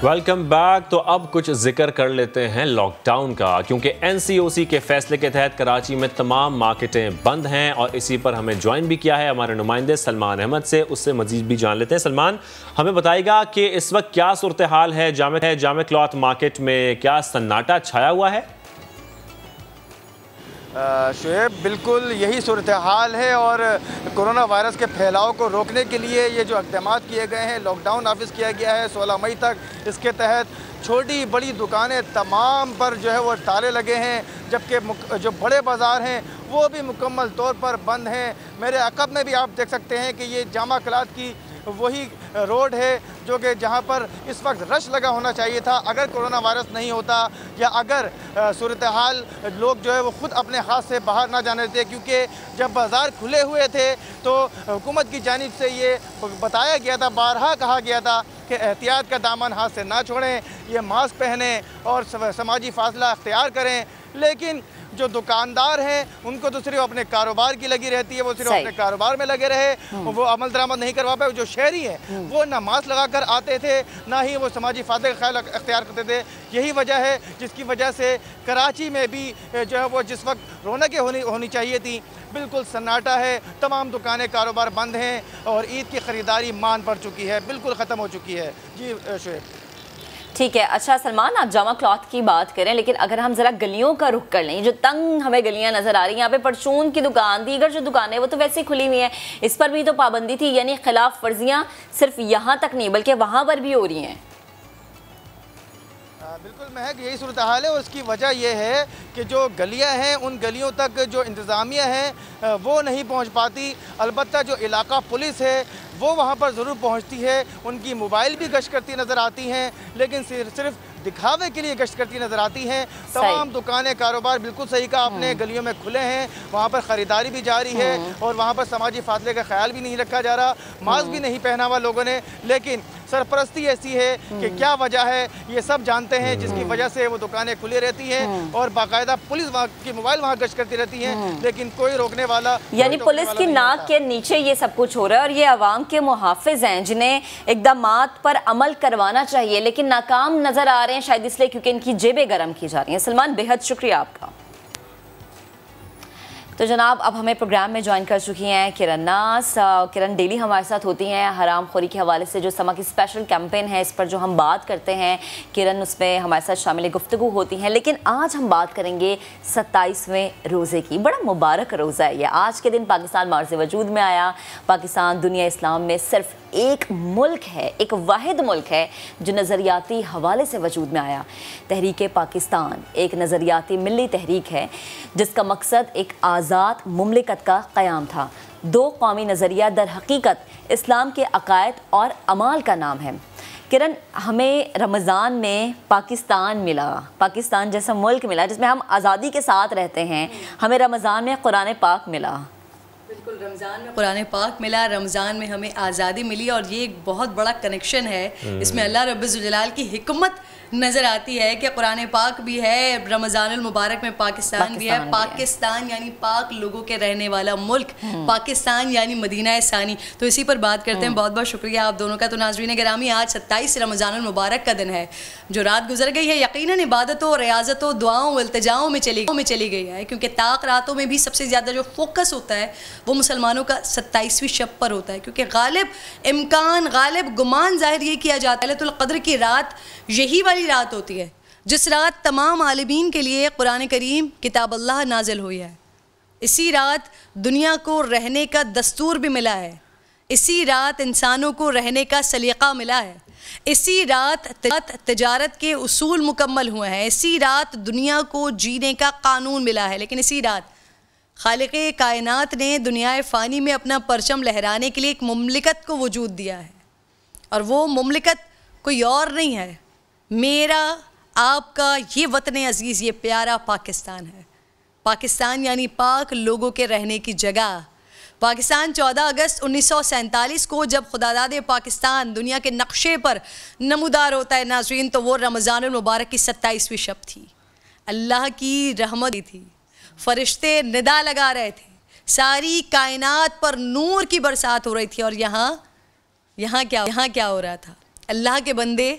Welcome back. तो अब कुछ जिक्र कर लेते हैं लॉकडाउन का, क्योंकि एनसीओसी के फैसले के तहत कराची में तमाम मार्केटें बंद हैं और इसी पर हमें ज्वाइन भी किया है हमारे नुमाइंदे सलमान अहमद से। उससे मजीद भी जान लेते हैं। सलमान, हमें बताएगा कि इस वक्त क्या सूरत हाल है जामे क्लॉथ मार्केट में, क्या सन्नाटा छाया हुआ है? शुएब, बिल्कुल यही सूरत हाल है और कोरोना वायरस के फैलाव को रोकने के लिए ये जो इक़दाम किए गए हैं, लॉकडाउन नाफिज किया गया है 16 मई तक। इसके तहत छोटी बड़ी दुकानें तमाम पर जो है वो ताले लगे हैं, जबकि जो बड़े बाज़ार हैं वो भी मुकम्मल तौर पर बंद हैं। मेरे अक़ब में भी आप देख सकते हैं कि ये जामा क्लॉथ की वही रोड है जो कि जहाँ पर इस वक्त रश लगा होना चाहिए था अगर कोरोना वायरस नहीं होता, या अगर सूरत हाल लोग जो है वो ख़ुद अपने हाथ से बाहर ना जाने देते। क्योंकि जब बाज़ार खुले हुए थे तो हुकूमत की जानिब से ये बताया गया था, बारहा कहा गया था कि एहतियात का दामन हाथ से ना छोड़ें, ये मास्क पहनें और समाजी फासला अख्तियार करें। लेकिन जो दुकानदार हैं उनको तो सिर्फ अपने कारोबार की लगी रहती है, वो सिर्फ अपने कारोबार में लगे रहे, वो अमल दरामद नहीं करवा पाए। जो शहरी हैं वो ना मास्क लगा कर आते थे, ना ही वो समाजी फायदे का ख्याल अख्तियार करते थे। यही वजह है जिसकी वजह से कराची में भी जो है वो जिस वक्त रौनकें होनी चाहिए थी, बिल्कुल सन्नाटा है। तमाम दुकानें कारोबार बंद हैं और ईद की ख़रीदारी मान पड़ चुकी है, बिल्कुल ख़त्म हो चुकी है। जी शुएब, ठीक है। अच्छा सलमान, आप जामा क्लॉथ की बात करें, लेकिन अगर हम ज़रा गलियों का रुख कर लें, जो तंग हमें गलियां नज़र आ रही हैं, यहाँ पे परचून की दुकान, दीगर जो दुकानें वो तो वैसे ही खुली हुई हैं, इस पर भी तो पाबंदी थी। यानी खिलाफ वर्जियाँ सिर्फ यहाँ तक नहीं बल्कि वहाँ पर भी हो रही हैं। बिल्कुल महक, यही सूरत हाल है। उसकी वजह यह है कि जो गलियां हैं उन गलियों तक जो इंतज़ामिया है वो नहीं पहुंच पाती। अलबत्ता जो इलाका पुलिस है वो वहां पर ज़रूर पहुंचती है, उनकी मोबाइल भी गश्त करती नज़र आती हैं, लेकिन सिर्फ दिखावे के लिए गश्त करती नज़र आती हैं। तमाम दुकानें कारोबार बिल्कुल सही कहा आपने, गलियों में खुले हैं, वहाँ पर ख़रीदारी भी जारी है और वहाँ पर समाजी फासले का ख्याल भी नहीं रखा जा रहा, मास्क भी नहीं पहना हुआ लोगों ने। लेकिन सरपरस्ती ऐसी है कि क्या वजह है ये सब जानते हैं, जिसकी वजह से वो दुकानें खुली रहती हैं और बाकायदा पुलिस वहाँ की मोबाइल वहाँ गश्त करती रहती है, लेकिन कोई रोकने वाला, यानी पुलिस की नाक के नीचे ये सब कुछ हो रहा है और ये अवाम के मुहाफिज हैं जिन्हें इक़दामात पर अमल करवाना चाहिए लेकिन नाकाम नजर आ रहे हैं, शायद इसलिए क्योंकि इनकी जेबें गर्म की जा रही हैं। सलमान, बेहद शुक्रिया आपका। तो जनाब, अब हमें प्रोग्राम में ज्वाइन कर चुकी हैं किरण नास। किरण डेली हमारे साथ होती हैं हराम खोरी के हवाले से, जो समा की स्पेशल कैंपेन है इस पर जो हम बात करते हैं, किरण उसमें हमारे साथ शामिल गुफ्तगू होती हैं। लेकिन आज हम बात करेंगे 27वें रोज़े की। बड़ा मुबारक रोज़ा है ये। आज के दिन पाकिस्तान मार्ज़ वजूद में आया। पाकिस्तान दुनिया इस्लाम में सिर्फ एक मुल्क है, एक वाहिद मुल्क है जो नज़रियाती हवाले से वजूद में आया। तहरीक पाकिस्तान एक नज़रियाती मिली तहरीक है जिसका मकसद एक आज़ाद मुमलिकत का क़याम था। दो कौमी नज़रिया दर हकीकत इस्लाम के अकायद और अमाल का नाम है। किरण, हमें रमज़ान में पाकिस्तान मिला, पाकिस्तान जैसा मुल्क मिला जिसमें हम आज़ादी के साथ रहते हैं। हमें रमज़ान में कुरान पाक मिला। बिल्कुल, रमज़ान में कुरान पाक मिला, रमज़ान में हमें आज़ादी मिली और ये एक बहुत बड़ा कनेक्शन है। इसमें अल्लाह रब्बुल जलाल की हिकमत नज़र आती है कि कुरान पाक भी है, रमज़ानुल मुबारक में पाकिस्तान भी है। पाकिस्तान यानी पाक लोगों के रहने वाला मुल्क, पाकिस्तान यानी मदीना सानी। तो इसी पर बात करते हैं। बहुत बहुत शुक्रिया आप दोनों का। तो नाज़रीन गिरामी, आज 27 रमज़ानुल मुबारक का दिन है। जो रात गुजर गई है यकीनन इबादतों, रियाज़तों, दुआओं, इल्तिजाओं में चली गई है, क्योंकि ताक रातों में भी सबसे ज़्यादा जो फोकस होता है वो मुसलमानों का 27वीं शब पर होता है, क्योंकि गालिब गुमान ज़ाहिर ये किया जाता है लैलतुल क़द्र की रात यही वाली रात होती है जिस रात तमाम आलिमीन के लिए कुरान करीम किताब अल्लाह नाजिल हुई है। इसी रात दुनिया को रहने का दस्तूर भी मिला है, इसी रात इंसानों को रहने का सलीक़ा मिला है, इसी रात तिजारत के उसूल मुकम्मल हुए हैं, इसी रात दुनिया को जीने का कानून मिला है। लेकिन इसी रात खालिक़े कायनात ने दुनिया फ़ानी में अपना परचम लहराने के लिए एक मुमलिकत को वजूद दिया है, और वो मुमलिकत कोई और नहीं है, मेरा आपका ये वतन अज़ीज़, ये प्यारा पाकिस्तान है। पाकिस्तान यानी पाक लोगों के रहने की जगह। पाकिस्तान 14 अगस्त 1947 को जब खुदादाद पाकिस्तान दुनिया के नक्शे पर नमूदार होता है नाज़रीन, तो वो रमज़ानुल मुबारक की 27वीं शब थी। अल्लाह की रहमत थी, फरिश्ते निदा लगा रहे थे, सारी कायनात पर नूर की बरसात हो रही थी। और यहाँ क्या हो रहा था? अल्लाह के बंदे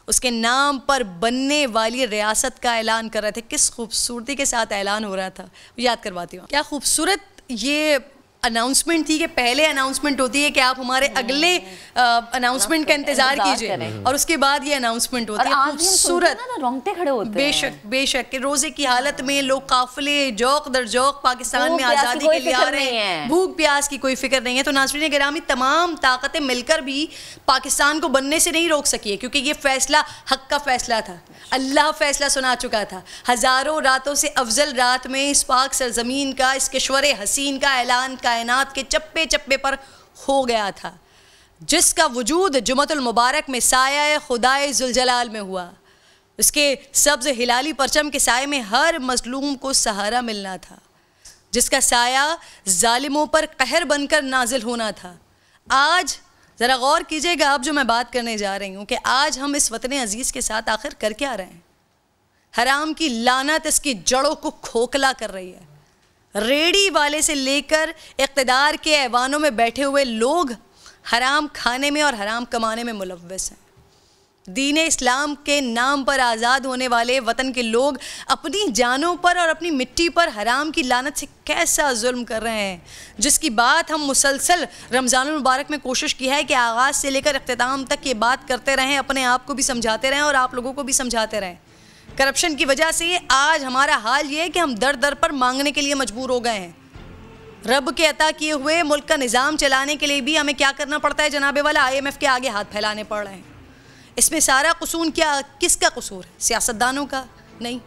उसके नाम पर बनने वाली रियासत का ऐलान कर रहे थे। किस खूबसूरती के साथ ऐलान हो रहा था, याद करवाती हूँ। क्या खूबसूरत ये अनाउंसमेंट थी कि पहले अनाउंसमेंट होती है कि आप हमारे अगले अनाउंसमेंट का इंतजार कीजिए और उसके बाद ये अनाउंसमेंट होती है। खूबसूरत, रोंगटे खड़े होते हैं। बेशक रोजे की हालत में लोग काफिले जौक दर जौक पाकिस्तान में आज़ादी के लिए आ रहे हैं, भूख प्यास की कोई फिक्र नहीं है। तो नाज़रीन गिरामी, तमाम ताकतें मिलकर भी पाकिस्तान को बनने से नहीं रोक सकी है, क्योंकि ये फैसला हक का फैसला था। अल्लाह फैसला सुना चुका था। हज़ारों रातों से अफजल रात में इस पाक सरजमीन का, इस किश्वर हसीन का ऐलान कायनात के चप्पे चप्पे पर हो गया था, जिसका वजूद जुमतुल मुबारक में साया खुदाए जुलजलाल में हुआ। उसके सब्ज़ हिलाली परचम के साए में हर मजलूम को सहारा मिलना था, जिसका साया जालिमों पर कहर बनकर नाजिल होना था। आज ज़रा गौर कीजिएगा, अब जो मैं बात करने जा रही हूँ कि आज हम इस वतन अज़ीज़ के साथ आखिर कर क्या रहे हैं। हराम की लानत इसकी जड़ों को खोखला कर रही है। रेडी वाले से लेकर इक़्तिदार के ऐवानों में बैठे हुए लोग हराम खाने में और हराम कमाने में मुलव्वस हैं। दीन इस्लाम के नाम पर आज़ाद होने वाले वतन के लोग अपनी जानों पर और अपनी मिट्टी पर हराम की लानत से कैसा जुल्म कर रहे हैं, जिसकी बात हम मुसलसल रमज़ानुल मुबारक में कोशिश की है कि आगाज़ से लेकर इख्तिताम तक ये बात करते रहें, अपने आप को भी समझाते रहें और आप लोगों को भी समझाते रहें। करप्शन की वजह से आज हमारा हाल ये है कि हम दर दर पर मांगने के लिए मजबूर हो गए हैं। रब के अता किए हुए मुल्क का निज़ाम चलाने के लिए भी हमें क्या करना पड़ता है जनाबे वाला, IMF के आगे हाथ फैलाने पड़ रहे हैं। इसमें सारा कसूर किसका कसूर है? सियासतदानों का? नहीं।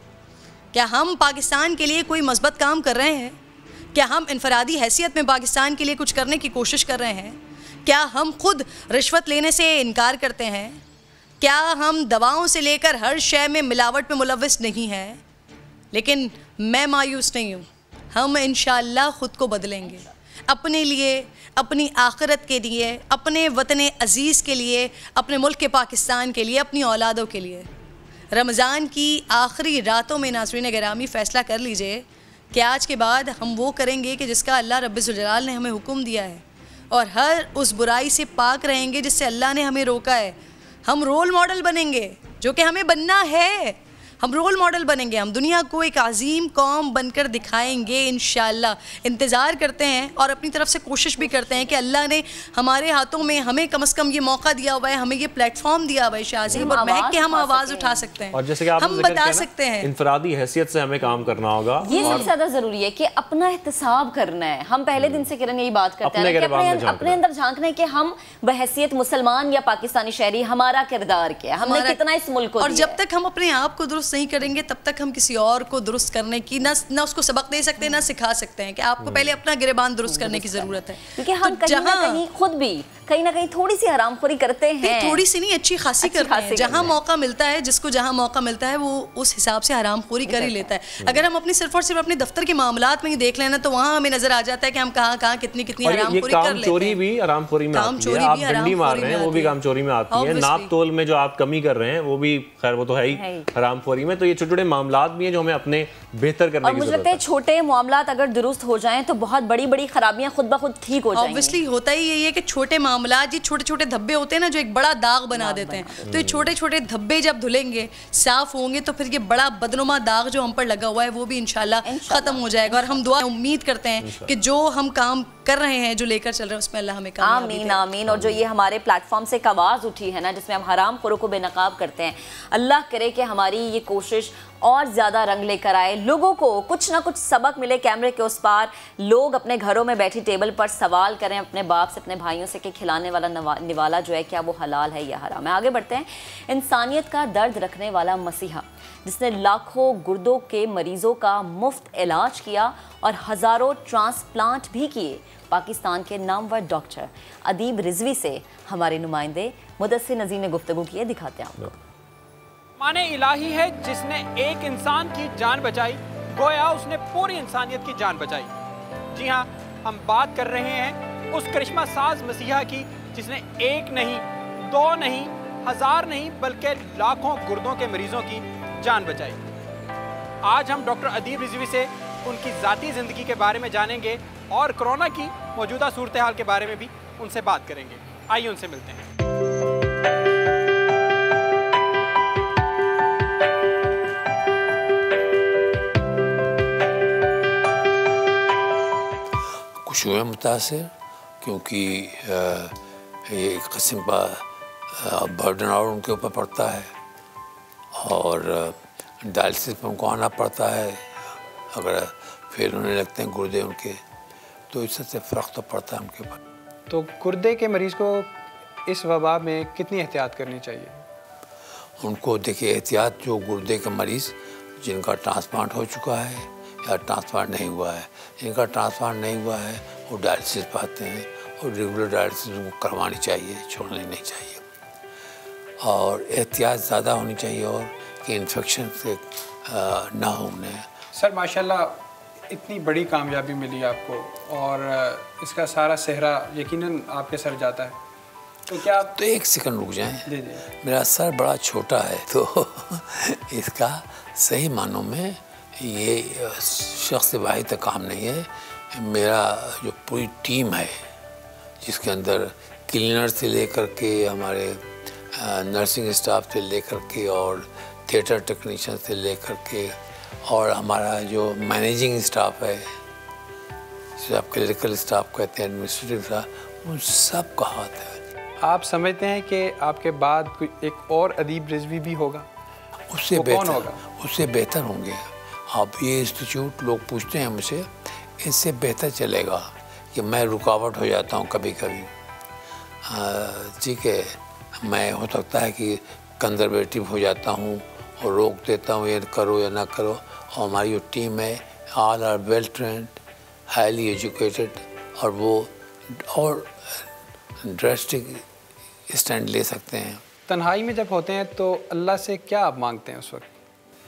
क्या हम पाकिस्तान के लिए कोई मस्बत काम कर रहे हैं? क्या हम इनफरादी हैसियत में पाकिस्तान के लिए कुछ करने की कोशिश कर रहे हैं? क्या हम खुद रिश्वत लेने से इनकार करते हैं? क्या हम दवाओं से लेकर हर शय में मिलावट में मुलव्वस नहीं हैं? लेकिन मैं मायूस नहीं हूँ, हम इंशाअल्लाह ख़ुद को बदलेंगे। अपने लिए, अपनी आखिरत के लिए, अपने वतन अज़ीज़ के लिए, अपने मुल्क पाकिस्तान के लिए, अपनी औलादों के लिए। रमज़ान की आखिरी रातों में नाज़रीन गिरामी फ़ैसला कर लीजिए कि आज के बाद हम वो करेंगे कि जिसका अल्लाह रब्बुल जलाल ने हमें हुक्म दिया है, और हर उस बुराई से पाक रहेंगे जिससे अल्लाह ने हमें रोका है। हम रोल मॉडल बनेंगे, जो कि हमें बनना है। हम रोल मॉडल बनेंगे, हम दुनिया को एक अजीम कौम बनकर दिखाएंगे इंशाअल्लाह। इंतज़ार करते हैं और अपनी तरफ से कोशिश भी करते हैं कि अल्लाह ने हमारे हाथों में हमें कम से कम ये मौका दिया हुआ है, हमें ये प्लेटफॉर्म दिया हुआ है शाहज़ीब, और महक के हम आवाज़ उठा सकते हैं, और जैसे कि हम बता सकते हैं। इंफरादी हैसियत से हमें काम करना होगा, ये सबसे ज़्यादा ज़रूरी है कि अपना एहतसाब करना है। हम पहले दिन से किरण यही बात करते हैं कि अपने अंदर झांकना है कि हम बहैसियत मुसलमान या पाकिस्तानी शहरी हमारा किरदार क्या है, हमने कितना इस मुल्क को, और जब तक हम अपने आप को दुरुस्त नहीं करेंगे तब तक हम किसी और को दुरुस्त करने की ना उसको सबक दे सकते हैं, ना सिखा सकते हैं कि आपको पहले अपना गिरेबान दुरुस्त करने की जरूरत है। क्योंकि हम कहीं ना कहीं खुद भी कहीं ना कहीं थोड़ी सी हरामखोरी करते हैं, थोड़ी सी नहीं, अच्छी खासी करते हैं। जहाँ मौका मिलता है, जिसको जहाँ मौका मिलता है वो उस हिसाब से हरामखोरी कर ही लेता है। अगर हम अपनी सिर्फ और सिर्फ अपने दफ्तर के मामलात में ही देख लेना तो वहाँ हमें नजर आ जाता है कि हम कहाँ कहाँ कितनी हरामखोरी कर लेते हैं। चोरी भी हरामखोरी में आती है, आप डंडी मार रहे हैं वो भी काम चोरी में आती है, नाप तोल में जो आप कमी कर रहे हैं वो भी, खैर वो तो है ही हरामखोरी में। तो ये छोटे छोटे मामलात भी हैं जो हमें अपने बेहतर करने की मुझे लगता है छोटे मामलात अगर दुरुस्त हो जाएं तो बहुत बड़ी बड़ी खराबियां खुद ब खुद ठीक हो जाएंगी। ऑब्वियसली होता ही यही है कि छोटे मामलात, ये छोटे छोटे धब्बे होते हैं ना जो एक बड़ा दाग बना देते हैं। तो ये छोटे छोटे धब्बे जब धुलेंगे, साफ होंगे, तो फिर ये बड़ा बदनुमा दाग जो हम पर लगा हुआ है वो भी इंशाल्लाह खत्म हो जाएगा। और हम दुआ उम्मीद करते हैं कि जो हम काम कर रहे हैं, जो लेकर चल रहे हैं, उसमें अल्लाह हमें कामयाबी दे। आमीन आमीन। और जो ये हमारे प्लेटफॉर्म से एक आवाज़ उठी है ना जिसमें हम हरामखोरों को बेनकाब करते हैं, अल्लाह करे कि हमारी ये कोशिश और ज़्यादा रंग लेकर आए, लोगों को कुछ ना कुछ सबक मिले कैमरे के उस पार, लोग अपने घरों में बैठी टेबल पर सवाल करें अपने बाप से, अपने भाइयों से कि खिलाने वाला निवाला जो है क्या वो हलाल है या हराम है। आगे बढ़ते हैं। इंसानियत का दर्द रखने वाला मसीहा जिसने लाखों गुर्दों के मरीजों का मुफ्त इलाज किया और हज़ारों ट्रांसप्लांट भी किए, पाकिस्तान के नामवर डॉक्टर अदीब रिजवी से हमारे नुमाइंदे मुदस्सिर नज़ीर ने गुफ्तगू की है, दिखाते हैं आपको। माने इलाही है जिसने एक इंसान की जान बचाई, गोया उसने पूरी इंसानियत की जान बचाई। जी हाँ, हम बात कर रहे हैं उस करिश्मा साज मसीहा की जिसने एक नहीं, दो नहीं, हजार नहीं, बल्कि लाखों गुर्दों के मरीजों की जान बचाई। आज हम डॉक्टर अदीब रिजवी से उनकी ज़ाती ज़िंदगी के बारे में जानेंगे और कोरोना की मौजूदा सूरत हाल के बारे में भी उनसे बात करेंगे। आइए उनसे मिलते हैं। कुछ हुए मुतासिर, क्योंकि एक किस्म का बर्डन और उनके ऊपर पड़ता है और डायलिसिस पर उनको आना पड़ता है। अगर फेल होने लगते हैं गुर्दे उनके, तो इससे फ़र्क तो पड़ता है उनके ऊपर। तो गुर्दे के मरीज़ को इस वबा में कितनी एहतियात करनी चाहिए? उनको देखिए, एहतियात जो गुर्दे के मरीज़ जिनका ट्रांसप्लांट हो चुका है या ट्रांसप्लांट नहीं हुआ है, जिनका ट्रांसप्लांट नहीं हुआ है वो डायलिसिस पाते हैं और रेगुलर डायलिसिस उनको करवानी चाहिए, छोड़नी नहीं चाहिए। और एहतियात ज़्यादा होनी चाहिए और कि इन्फेक्शन से ना हो उन्हें। सर माशाल्लाह इतनी बड़ी कामयाबी मिली आपको और इसका सारा सेहरा यकीनन आपके सर जाता है, तो क्या आप तो एक सेकंड रुक जाएं। मेरा सर बड़ा छोटा है तो इसका सही मानों में ये शख्स वाहिद का काम नहीं है। मेरा जो पूरी टीम है जिसके अंदर क्लीनर से लेकर के हमारे नर्सिंग स्टाफ से लेकर के और थिएटर टेक्नीशियन से लेकर के और हमारा जो मैनेजिंग स्टाफ है, जिसे आप क्लरिकल स्टाफ कहते हैं, एडमिनिस्ट्रेटिव स्टाफ, उन सब का हाथ है। आप समझते हैं कि आपके बाद एक और अदीब रिजवी भी होगा? उससे बेहतर होगा, उससे बेहतर होंगे। अब ये इंस्टीट्यूट लोग पूछते हैं मुझे, इससे बेहतर चलेगा कि मैं रुकावट हो जाता हूँ कभी कभी। ठीक है, मैं हो सकता है कि कंजर्वेटिव हो जाता हूँ और रोक देता हूँ ये करो या ना करो। और हमारी जो टीम है all are well trained, highly educated, और वो और ड्रास्टिक स्टैंड ले सकते हैं। तन्हाई में जब होते हैं तो अल्लाह से क्या आप मांगते हैं?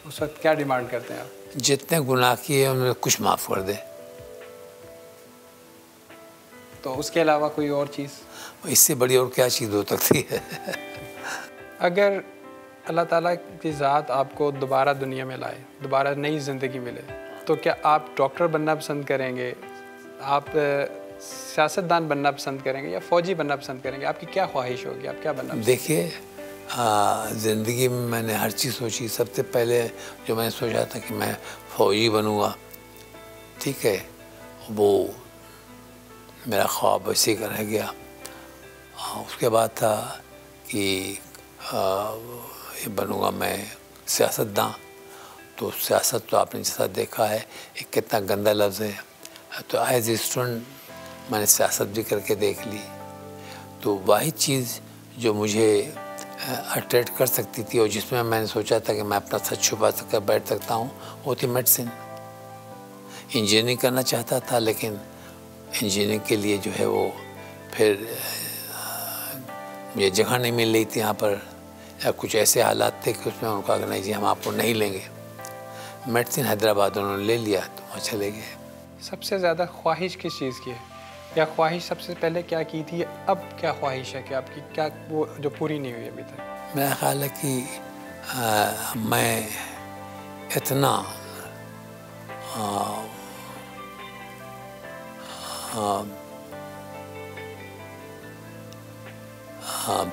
उस वक्त क्या डिमांड करते हैं आप? जितने गुनाह किए उन्हें कुछ माफ़ कर दे। तो उसके अलावा कोई और चीज़? इससे बड़ी और क्या चीज़ हो सकती है? अगर अल्लाह ताला की ज़ात आपको दोबारा दुनिया में लाए, दोबारा नई ज़िंदगी मिले, तो क्या आप डॉक्टर बनना पसंद करेंगे, आप सियासतदान बनना पसंद करेंगे या फ़ौजी बनना पसंद करेंगे? आपकी क्या ख्वाहिश होगी, आप क्या बनना? देखिए, ज़िंदगी में मैंने हर चीज़ सोची। सबसे पहले जो मैंने सोचा था कि मैं फ़ौजी बनूँगा, ठीक है, वो मेरा ख्वाब वैसे का रह गया। उसके बाद था कि ये बनूँगा मैं सियासतदान। तो सियासत तो आपने जैसा देखा है एक कितना गंदा लफ्ज़ है, तो एज ए स्टूडेंट मैंने सियासत भी करके देख ली। तो वही चीज़ जो मुझे अट्रैक्ट कर सकती थी और जिसमें मैंने सोचा था कि मैं अपना सच छुपा कर बैठ सकता हूँ, वो थी मेडिसिन। इंजीनियरिंग करना चाहता था, लेकिन इंजीनियरिंग के लिए जो है वो फिर मुझे जगह नहीं मिल रही थी यहाँ पर, या कुछ ऐसे हालात थे कि उसमें उन्होंने कहा कि नहीं जी हम आपको नहीं लेंगे। मेडिसिन हैदराबाद उन्होंने ले लिया, तो वहाँ चले गए। सबसे ज़्यादा ख्वाहिश किस चीज़ की है, या ख्वाहिश सबसे पहले क्या की थी, अब क्या ख्वाहिश है कि आपकी, क्या वो जो पूरी नहीं हुई अभी तक? मेरा ख्याल है कि मैं इतना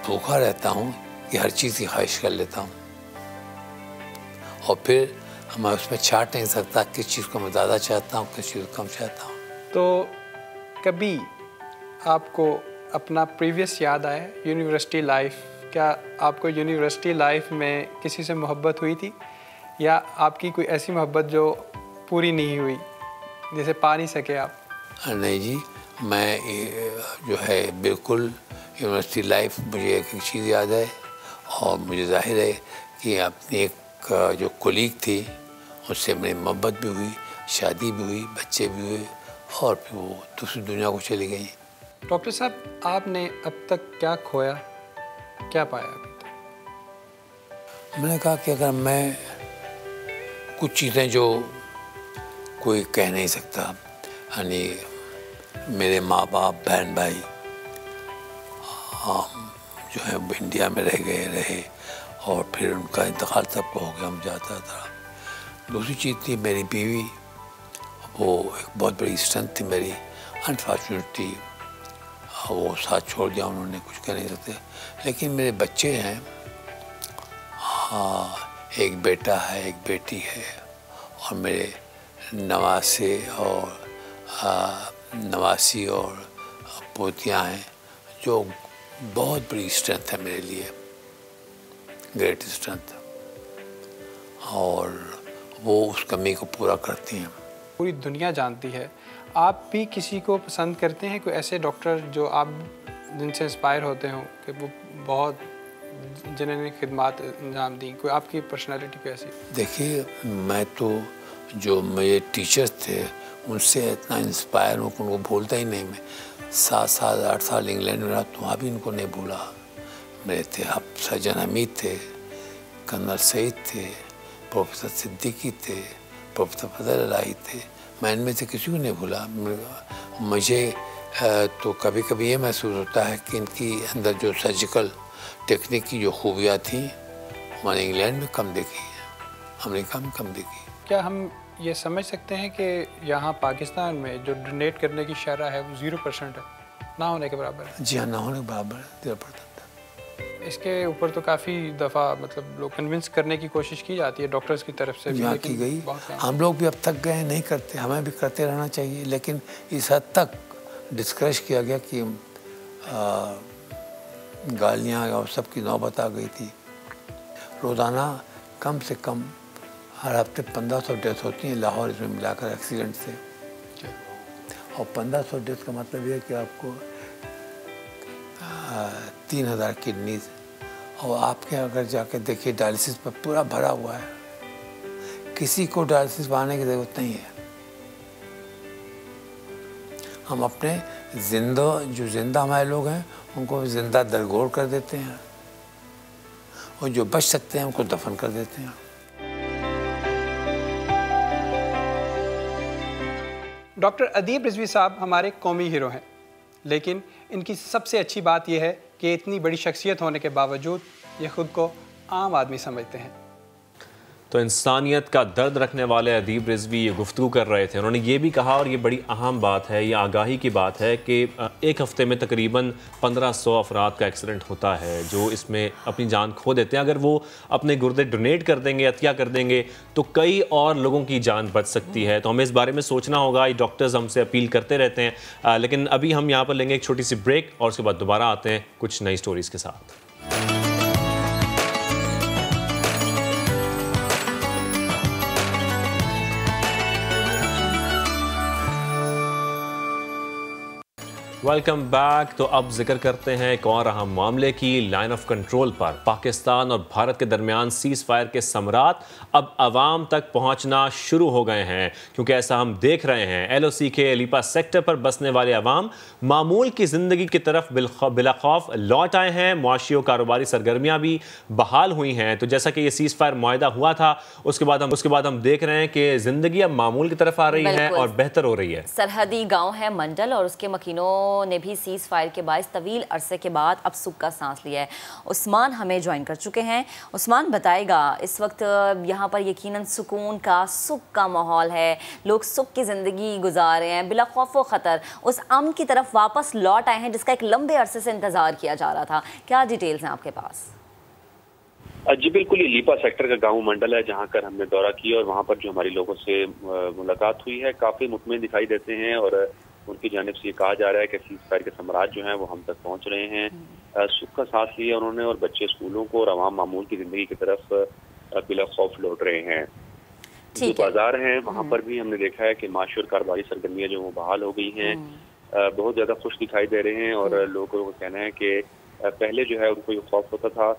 भूखा रहता हूँ कि हर चीज़ की ख्वाहिश कर लेता हूँ, और फिर मैं उसमें छाट नहीं सकता किस चीज़ को मैं ज़्यादा चाहता हूँ, किस चीज़ को कम चाहता हूँ। तो कभी आपको अपना प्रीवियस याद आया, यूनिवर्सिटी लाइफ? क्या आपको यूनिवर्सिटी लाइफ में किसी से मोहब्बत हुई थी, या आपकी कोई ऐसी मोहब्बत जो पूरी नहीं हुई, जैसे पा नहीं सके आप? नहीं जी, मैं जो है बिल्कुल यूनिवर्सिटी लाइफ, मुझे एक चीज़ याद है, और मुझे जाहिर है कि अपनी एक जो कोलीग थी उससे मेरी मोहब्बत भी हुई, शादी भी हुई, बच्चे भी हुए, और फिर वो दूसरी दुनिया को चली गई। डॉक्टर साहब, आपने अब तक क्या खोया, क्या पाया अभी तक? मैंने कहा कि अगर मैं कुछ चीज़ें जो कोई कह नहीं सकता, यानी मेरे माँ बाप, बहन भाई जो है वो इंडिया में रहे, और फिर उनका इंतकाल सबको हो गया, हम जाता था। दूसरी चीज़ थी मेरी बीवी, वो एक बहुत बड़ी स्ट्रेंथ थी मेरी। अनफॉर्चुनेटली वो साथ छोड़ दिया उन्होंने, कुछ कह नहीं सकते। लेकिन मेरे बच्चे हैं, एक बेटा है, एक बेटी है, और मेरे नवासी और पोतियाँ हैं, जो बहुत बड़ी स्ट्रेंथ है मेरे लिए, ग्रेट स्ट्रेंथ, और वो उस कमी को पूरा करती हैं। पूरी दुनिया जानती है, आप भी किसी को पसंद करते हैं, कोई ऐसे डॉक्टर जो आप जिनसे इंस्पायर होते हो कि वो बहुत जिन्होंने खिदमत अंजाम दी, कोई आपकी पर्सनालिटी पे ऐसी? देखिए, मैं तो जो मेरे टीचर्स थे उनसे इतना इंस्पायर हूँ कि उनको भूलता ही नहीं। मैं 7 साल 8 साल इंग्लैंड में रहा, तो वहाँ भी इनको नहीं भूला। मेरे थे सज्जन हमीद थे, कर्नल सईद थे, प्रोफेसर सिद्दीकी थे, प्रोफेसर फजल इलाही थे, मैं इनमें से किसी को नहीं भूला। मुझे तो कभी कभी ये महसूस होता है कि इनकी अंदर जो सर्जिकल टेक्निक की जो खूबियाँ थी, हमारे इंग्लैंड में कम देखी, अमेरिका में कम देखी। क्या हम ये समझ सकते हैं कि यहाँ पाकिस्तान में जो डोनेट करने की शरह है वो 0% है, ना होने के बराबर है? जी हाँ, ना होने के बराबर है, 0%। इसके ऊपर तो काफ़ी दफ़ा मतलब लोग कन्विंस करने की कोशिश की जाती है डॉक्टर्स की तरफ से भी, यहाँ की गई। हम लोग भी अब तक गए नहीं करते, हमें भी करते रहना चाहिए, लेकिन इस हद तक डिस्करेज किया गया कि गालियाँ और सब की नौबत आ गई थी। रोज़ाना कम से कम हर हफ्ते 1500 डेथ होती हैं लाहौर, इसमें मिलाकर एक्सीडेंट से। और 1500 डेथ का मतलब ये है कि आपको 3000 किडनीज, और आपके अगर जाकर देखिए डायलिसिस पर पूरा भरा हुआ है, किसी को डायलिसिस पर आने की ज़रूरत नहीं है। हम अपने जो जिंदा हमारे लोग हैं उनको जिंदा दरगोर कर देते हैं, और जो बच सकते हैं उनको दफन कर देते हैं। डॉक्टर अदीब रिजवी साहब हमारे कौमी हीरो हैं। लेकिन इनकी सबसे अच्छी बात यह है कि इतनी बड़ी शख्सियत होने के बावजूद ये खुद को आम आदमी समझते हैं। तो इंसानियत का दर्द रखने वाले अदीब रिजवी ये गुफ्तगू कर रहे थे। उन्होंने ये भी कहा, और ये बड़ी अहम बात है, ये आगाही की बात है, कि एक हफ़्ते में तकरीबन 1500 अफराद का एक्सीडेंट होता है जो इसमें अपनी जान खो देते हैं। अगर वो अपने गुर्दे डोनेट कर देंगे, अतिया कर देंगे, तो कई और लोगों की जान बच सकती है। तो हमें इस बारे में सोचना होगा। ये डॉक्टर्स हमसे अपील करते रहते हैं, लेकिन अभी हम यहाँ पर लेंगे एक छोटी सी ब्रेक और उसके बाद दोबारा आते हैं कुछ नई स्टोरीज़ के साथ। Welcome back. तो अब जिक्र करते हैं एक और अहम मामले की। लाइन ऑफ कंट्रोल पर पाकिस्तान और भारत के दरमियान सीज़ फायर के समरात अब आवाम तक पहुंचना शुरू हो गए हैं, क्योंकि ऐसा हम देख रहे हैं LOC के अलीपा सेक्टर पर बसने वाले अवाम मामूल की ज़िंदगी की तरफ बिला खौफ लौट आए हैं। मुआशी और कारोबारी सरगर्मियाँ भी बहाल हुई हैं। तो जैसा कि ये सीज़ फायर मुआहदा हुआ था, उसके बाद हम देख रहे हैं कि ज़िंदगी अब मामूल की तरफ आ रही है और बेहतर हो रही है। सरहदी गाँव है मंडल और उसके मकीनों ने भी सीज़ फायर के बायस तवील अरसे के बाद अब सुख का सांस लिया है। उस्मान हमें ज्वाइन कर चुके हैं। उस्मान बताएगा, इस वक्त यहाँ पर यकीनन सुकून का, सुख का माहौल है, लोग सुख की ज़िंदगी गुजार रहे हैं, बिला खौफ व ख़तर उस अमन की तरफ वापस लौट आए हैं जिसका एक लंबे अरसे से इंतज़ार किया जा रहा था। क्या डिटेल्स हैं आपके पास? जी बिल्कुल, ये लीपा सेक्टर का गांव मंडल है जहां कर हमने दौरा किया और वहां पर जो हमारी लोगों से मुलाकात हुई है काफ़ी मुतमईन दिखाई देते हैं और उनकी जानिब से ये कहा जा रहा है कि सीज़ फायर के समरात जो हैं वो हम तक पहुंच रहे हैं। सुख का सांस लिया उन्होंने और बच्चे स्कूलों को और आवाम मामूल की ज़िंदगी की तरफ बिला खौफ लौट रहे हैं। जो बाजार हैं वहाँ पर भी हमने देखा है कि माशी और कारोबारी सरगर्मियाँ जो वो बहाल हो गई हैं, बहुत ज़्यादा खुश दिखाई दे रहे हैं और लोगों को कहना है कि पहले जो है उनको ये खौफ होता था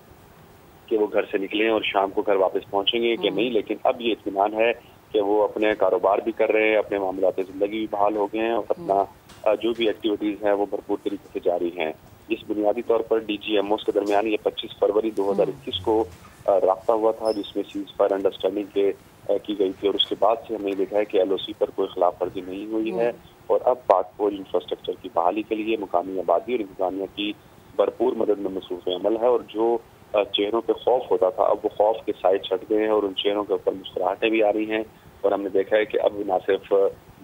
कि वो घर से निकलें और शाम को घर वापस पहुँचेंगे कि नहीं, लेकिन अब ये इत्मीनान है कि वो अपने कारोबार भी कर रहे हैं, अपने मामलात ज़िंदगी भी बहाल हो गए हैं और अपना जो भी एक्टिविटीज़ हैं वो भरपूर तरीके से जारी हैं। इस बुनियादी तौर पर DGMOs के दरमियान ये 25 फरवरी 2021 को राब्ता हुआ था जिसमें सीज़ फायर अंडरस्टैंडिंग की गई थी और उसके बाद से हमने देखा है कि LOC पर कोई खिलाफ वर्जी नहीं हुई है और अब पाक फौज इंफ्रास्ट्रक्चर की बहाली के लिए मुकामी आबादी और इंतजामिया की भरपूर मदद में मसरूफ़ अमल है और जो चेहरों पे खौफ होता था अब वो खौफ के साए छट गए हैं और उन चेहरों के ऊपर मुस्कुराहटें भी आ रही हैं और हमने देखा है कि अब न सिर्फ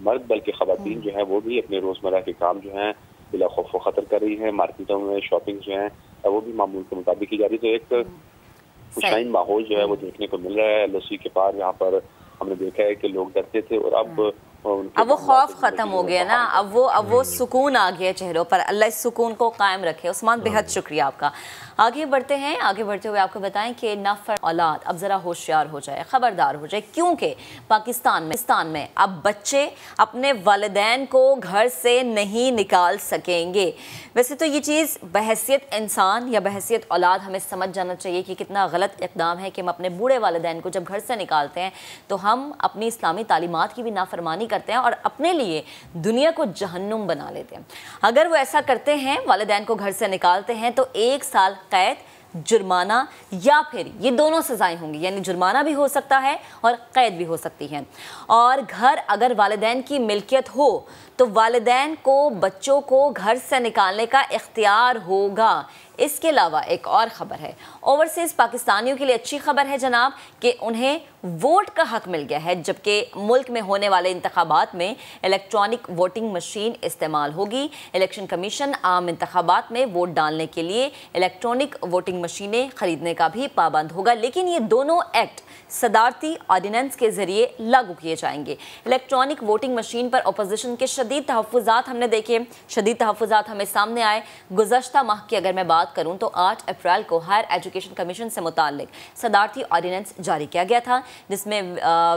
मर्द बल्कि ख़वातीन जो हैं वो भी अपने रोज़मर्रा के काम जो हैं बिला खौफ व ख़तर कर रही हैं। मार्केटों में शॉपिंग जो है वो भी मामूल के मुताबिक की जा रही है। तो एक खुशाइन माहौल जो है वो देखने को मिल रहा है। LOC के पार यहाँ पर हमने देखा है कि लोग डरते थे और अब वो खौफ खत्म हो गया ना, अब वो सुकून आ गया चेहरों पर। अल्लाह इस सुकून को कायम रखे। उस्मान, बेहद शुक्रिया आपका। आगे बढ़ते हैं। आगे बढ़ते हुए आपको बताएं कि नाफर औलाद अब ज़रा होशियार हो जाए, ख़बरदार हो जाए, क्योंकि पाकिस्तान में अब बच्चे अपने वालिदैन को घर से नहीं निकाल सकेंगे। वैसे तो ये चीज़ बहैसियत इंसान या बहैसियत औलाद हमें समझ जाना चाहिए कि कितना गलत इक़दाम है कि हम अपने बूढ़े वालिदैन को जब घर से निकालते हैं तो हम अपनी इस्लामी तालीमात की भी नाफरमानी करते हैं और अपने लिए दुनिया को जहन्नुम बना लेते हैं। अगर वो ऐसा करते हैं, वालिदैन को घर से निकालते हैं, तो 1 साल कैद, जुर्माना या फिर ये दोनों सजाएं होंगी, यानी जुर्माना भी हो सकता है और कैद भी हो सकती है। और घर अगर वालिदैन की मिल्कियत हो तो वालिदैन को बच्चों को घर से निकालने का इख्तियार होगा। इसके अलावा एक और ख़बर है, ओवरसीज़ पाकिस्तानियों के लिए अच्छी खबर है जनाब कि उन्हें वोट का हक मिल गया है, जबकि मुल्क में होने वाले इंतखाबात में इलेक्ट्रॉनिक वोटिंग मशीन इस्तेमाल होगी। इलेक्शन कमीशन आम इंतखाबात में वोट डालने के लिए इलेक्ट्रॉनिक वोटिंग मशीनें ख़रीदने का भी पाबंद होगा, लेकिन ये दोनों एक्ट सदारती ऑर्डिनेंस के ज़रिए लागू किए जाएंगे। इलेक्ट्रॉनिक वोटिंग मशीन पर अपोजिशन के शदीद तहफ़्फ़ुज़ात हमने देखे, शदीद तहफ़्फ़ुज़ात हमें सामने आए। गुज़श्ता माह की अगर मैं बात करूं तो 8 अप्रैल को हायर एजुकेशन कमीशन से मुताल्लिक सदारती ऑर्डिनेंस जारी किया गया था, जिसमें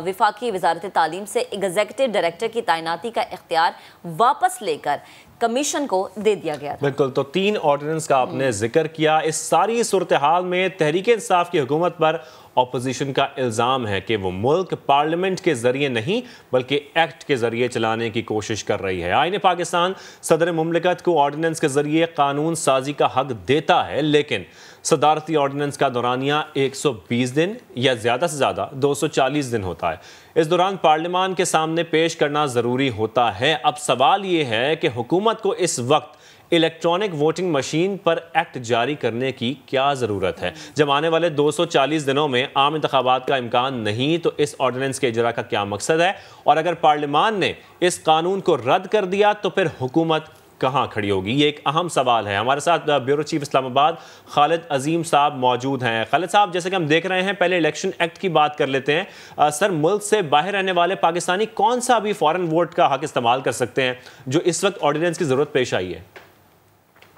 विफाकी वज़ारत तालीम से एग्जीक्यूटिव डायरेक्टर की तैनाती का इख्तियार वापस लेकर कमीशन को दे दिया गया था। बिल्कुल, तो 3 ऑर्डिनेंस का आपने जिक्र किया। इस सारी सूरत हाल में तहरीक इंसाफ की हुकूमत पर ऑपोजिशन का इल्ज़ाम है कि वो मुल्क पार्लियामेंट के ज़रिए नहीं बल्कि एक्ट के ज़रिए चलाने की कोशिश कर रही है। आईन पाकिस्तान सदर मुमलिकत को ऑर्डिनेंस के ज़रिए कानून साजी का हक देता है, लेकिन सदारती ऑर्डिनेंस का दौरानिया 120 दिन या ज़्यादा से ज़्यादा 240 दिन होता है। इस दौरान पार्लियामान के सामने पेश करना ज़रूरी होता है। अब सवाल ये है कि हुकूमत को इस वक्त इलेक्ट्रॉनिक वोटिंग मशीन पर एक्ट जारी करने की क्या ज़रूरत है? जब आने वाले 240 दिनों में आम इंतखाबात का इम्कान नहीं, तो इस ऑर्डिनेंस के इजरा का क्या मकसद है? और अगर पार्लियामान ने इस कानून को रद्द कर दिया तो फिर हुकूमत कहाँ खड़ी होगी? ये एक अहम सवाल है। हमारे साथ ब्यूरो चीफ इस्लामाबाद खालिद अजीम साहब मौजूद हैं। खालिद साहब, जैसे कि हम देख रहे हैं, पहले इलेक्शन एक्ट की बात कर लेते हैं। सर, मुल्क से बाहर रहने वाले पाकिस्तानी कौन सा अभी फॉरेन वोट का हक इस्तेमाल कर सकते हैं जो इस वक्त ऑर्डिनेंस की ज़रूरत पेश आई है?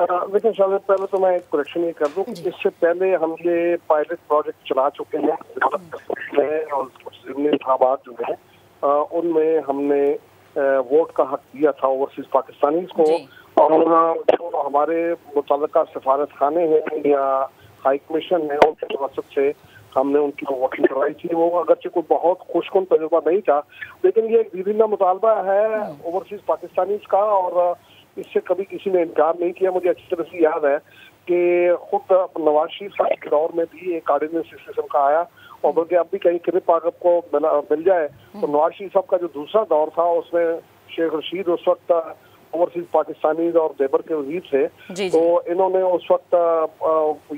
देखिए शायद पहले तो मैं एक करेक्शन ये कर दूं कि इससे पहले हम ये पायलट प्रोजेक्ट चला चुके हैं और इंतखाबात जो है उनमें हमने वोट का हक दिया था ओवरसीज पाकिस्तानीज को, और जो हमारे मुतल्लिका सफारत खाने हैं या हाई कमीशन है उनके वसत से हमने उनकी वोटिंग करवाई थी। वो अगरचे कोई बहुत खुशकुन तजुर्बा नहीं था, लेकिन ये एक दीदिंदा मुतालबा है ओवरसीज पाकिस्तानीज का, और इससे कभी किसी ने इनकार नहीं किया। मुझे अच्छी तरह से याद है कि खुद नवाज शरीफ साहब के दौर में भी एक ऑर्डिनेंस इस किस्म का आया, और बल्कि अब भी कहीं क्लिप अगर को मिल जाए तो नवाज शरीफ साहब का जो दूसरा दौर था उसमें शेख रशीद उस वक्त ओवरसीज पाकिस्तानी और देबर के वजीर थे, तो इन्होंने उस वक्त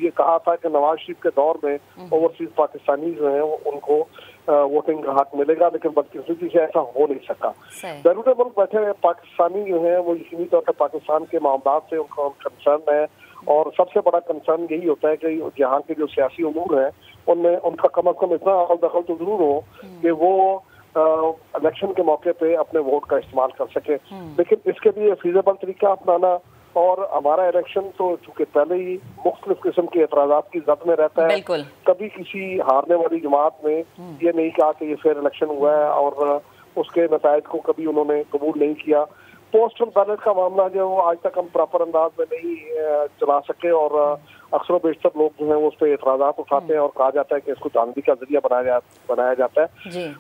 ये कहा था कि नवाज शरीफ के दौर में ओवरसीज पाकिस्तानी जो है उनको वोटिंग का हक मिलेगा, लेकिन बदकिस्मती से ऐसा हो नहीं सका। जरूर मुल्क बैठे हुए पाकिस्तानी जो है वो यकीनी तौर पर पाकिस्तान के मामलों से उनका कंसर्न है, और सबसे बड़ा कंसर्न यही होता है कि यहाँ के जो सियासी उमूर हैं उनमें उनका कम अज कम इतना अकल दखल तो जरूर हो कि वो इलेक्शन के मौके पे अपने वोट का इस्तेमाल कर सके। लेकिन इसके लिए फीजेबल तरीका अपनाना, और हमारा इलेक्शन तो चूंकि पहले ही मुख्तलिफ किस्म के एतराज़ात की जद में रहता है, कभी किसी हारने वाली जमात ने ये नहीं कहा कि ये फेयर इलेक्शन हुआ है, और उसके नतायज को कभी उन्होंने कबूल नहीं किया। पोस्टल बैलेट का मामला जो वो आज तक हम प्रॉपर अंदाज में नहीं चला सके, और अक्सर बेशतर लोग जो हैं वो उस पर एतराज़ात उठाते हैं और कहा जाता है कि इसको धांधली का जरिया बनाया जाता है।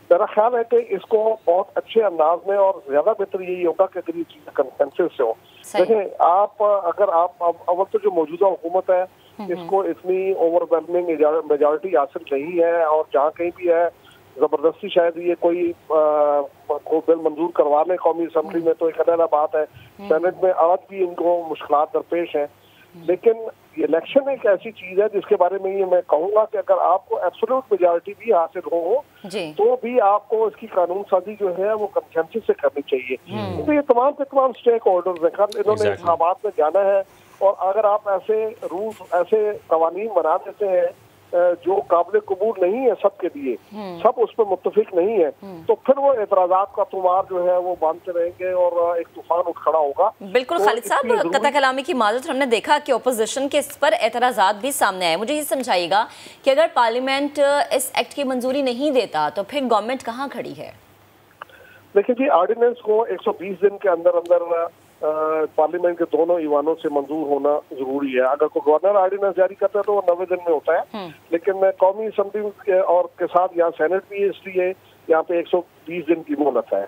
मेरा ख्याल है कि इसको बहुत अच्छे अंदाज में, और ज्यादा बेहतर यही होगा कि अगर ये चीज़ कंसेंसस से हो। देखें, आप अगर आप अव्वल तो जो मौजूदा हुकूमत है इसको इतनी ओवरवेलमिंग मेजॉरिटी हासिल नहीं है, और जहाँ कहीं भी है जबरदस्ती शायद ये कोई बिल मंजूर करवा ले कौमी असम्बली में तो एक अलग बात है। सेनेट में आज भी इनको मुश्किलात दरपेश हैं, लेकिन इलेक्शन एक ऐसी चीज है जिसके बारे में ये मैं कहूँगा कि अगर आपको एब्सोल्यूट मेजॉरिटी भी हासिल हो तो भी आपको इसकी कानून साजी जो है वो कंसेंसस से करनी चाहिए। तो ये तमाम के तमाम स्टेक होल्डर्स हैं, कल इन्होंने इंतखाबात में जाना है, और अगर आप ऐसे रूल्स ऐसे कवानीन बना देते हैं जो काबिल कबूल नहीं है सबके लिए, सब उस पर मुत्तफिक नहीं है, तो फिर वो एतराज़ात का तुमार जो है वो बांधते रहेंगे और एक तूफान उठ खड़ा होगा। बिल्कुल तो खालिद साहब, कता कलामी की माजरत, हमने देखा कि ओपोजिशन के इस पर एतराज़ात भी सामने आए। मुझे ये समझाइएगा कि अगर पार्लियामेंट इस एक्ट की मंजूरी नहीं देता तो फिर गवर्नमेंट कहाँ खड़ी है? देखिए जी, ऑर्डिनेंस को 120 दिन के अंदर अंदर पार्लियामेंट के दोनों ईवानों से मंजूर होना जरूरी है। अगर कोई गवर्नर ऑर्डिनेंस जारी करता है तो वो 90 दिन में होता है, लेकिन कौमी असम्बली और के साथ यहाँ सेनेट भी, इसलिए यहाँ पे 120 दिन की मोहलत है।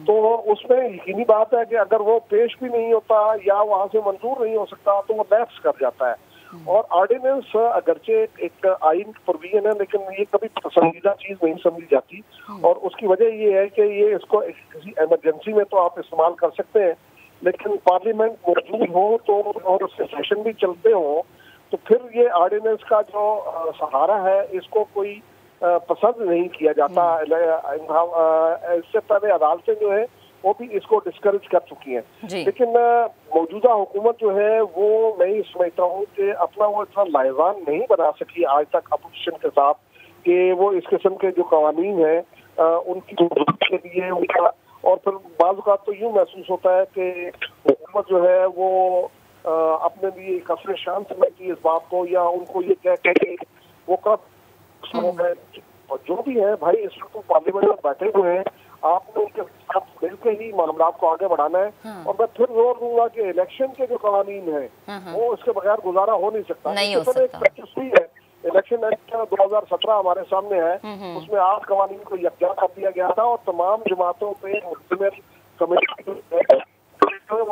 तो उसमें यकीनी बात है कि अगर वो पेश भी नहीं होता या वहाँ से मंजूर नहीं हो सकता तो वो लैप्स कर जाता है। और ऑर्डिनेंस अगरचे एक आइन प्रोविजन है, लेकिन ये कभी पसंदीदा चीज नहीं समझी जाती, और उसकी वजह ये है कि ये इसको किसी इमरजेंसी में तो आप इस्तेमाल कर सकते हैं, लेकिन पार्लियामेंट मौजूद हो तो और उसके सेशन भी चलते हो तो फिर ये ऑर्डिनेंस का जो सहारा है इसको कोई पसंद नहीं किया जाता। इससे पहले अदालतें जो है वो भी इसको डिस्करेज कर चुकी हैं, लेकिन मौजूदा हुकूमत जो है वो मैं ये समझता हूँ कि अपना वो इतना लाइजान नहीं बना सकी आज तक अपोजिशन के साथ कि वो इस किस्म के जो कवानीन हैं उनकी के लिए उनका, और फिर बाज़ औक़ात तो यूँ महसूस होता है कि हुकूमत जो है वो अपने लिए कसरे शान समझती है इस बात को, या उनको ये कह के वो कब है जो भी है भाई इस वक्त पार्लियामेंट में बैठे हुए हैं, आपने उनके साथ मिलकर ही मामला को आगे बढ़ाना है। और मैं फिर जोर दूंगा कि इलेक्शन के जो कानून है वो इसके बगैर गुजारा हो नहीं सकता। इलेक्शन एक्ट 2017 हमारे सामने है, उसमें 8 कवानीन को यकजा कर दिया गया था और तमाम जमातों पे मुश्तमिल कमेटी वो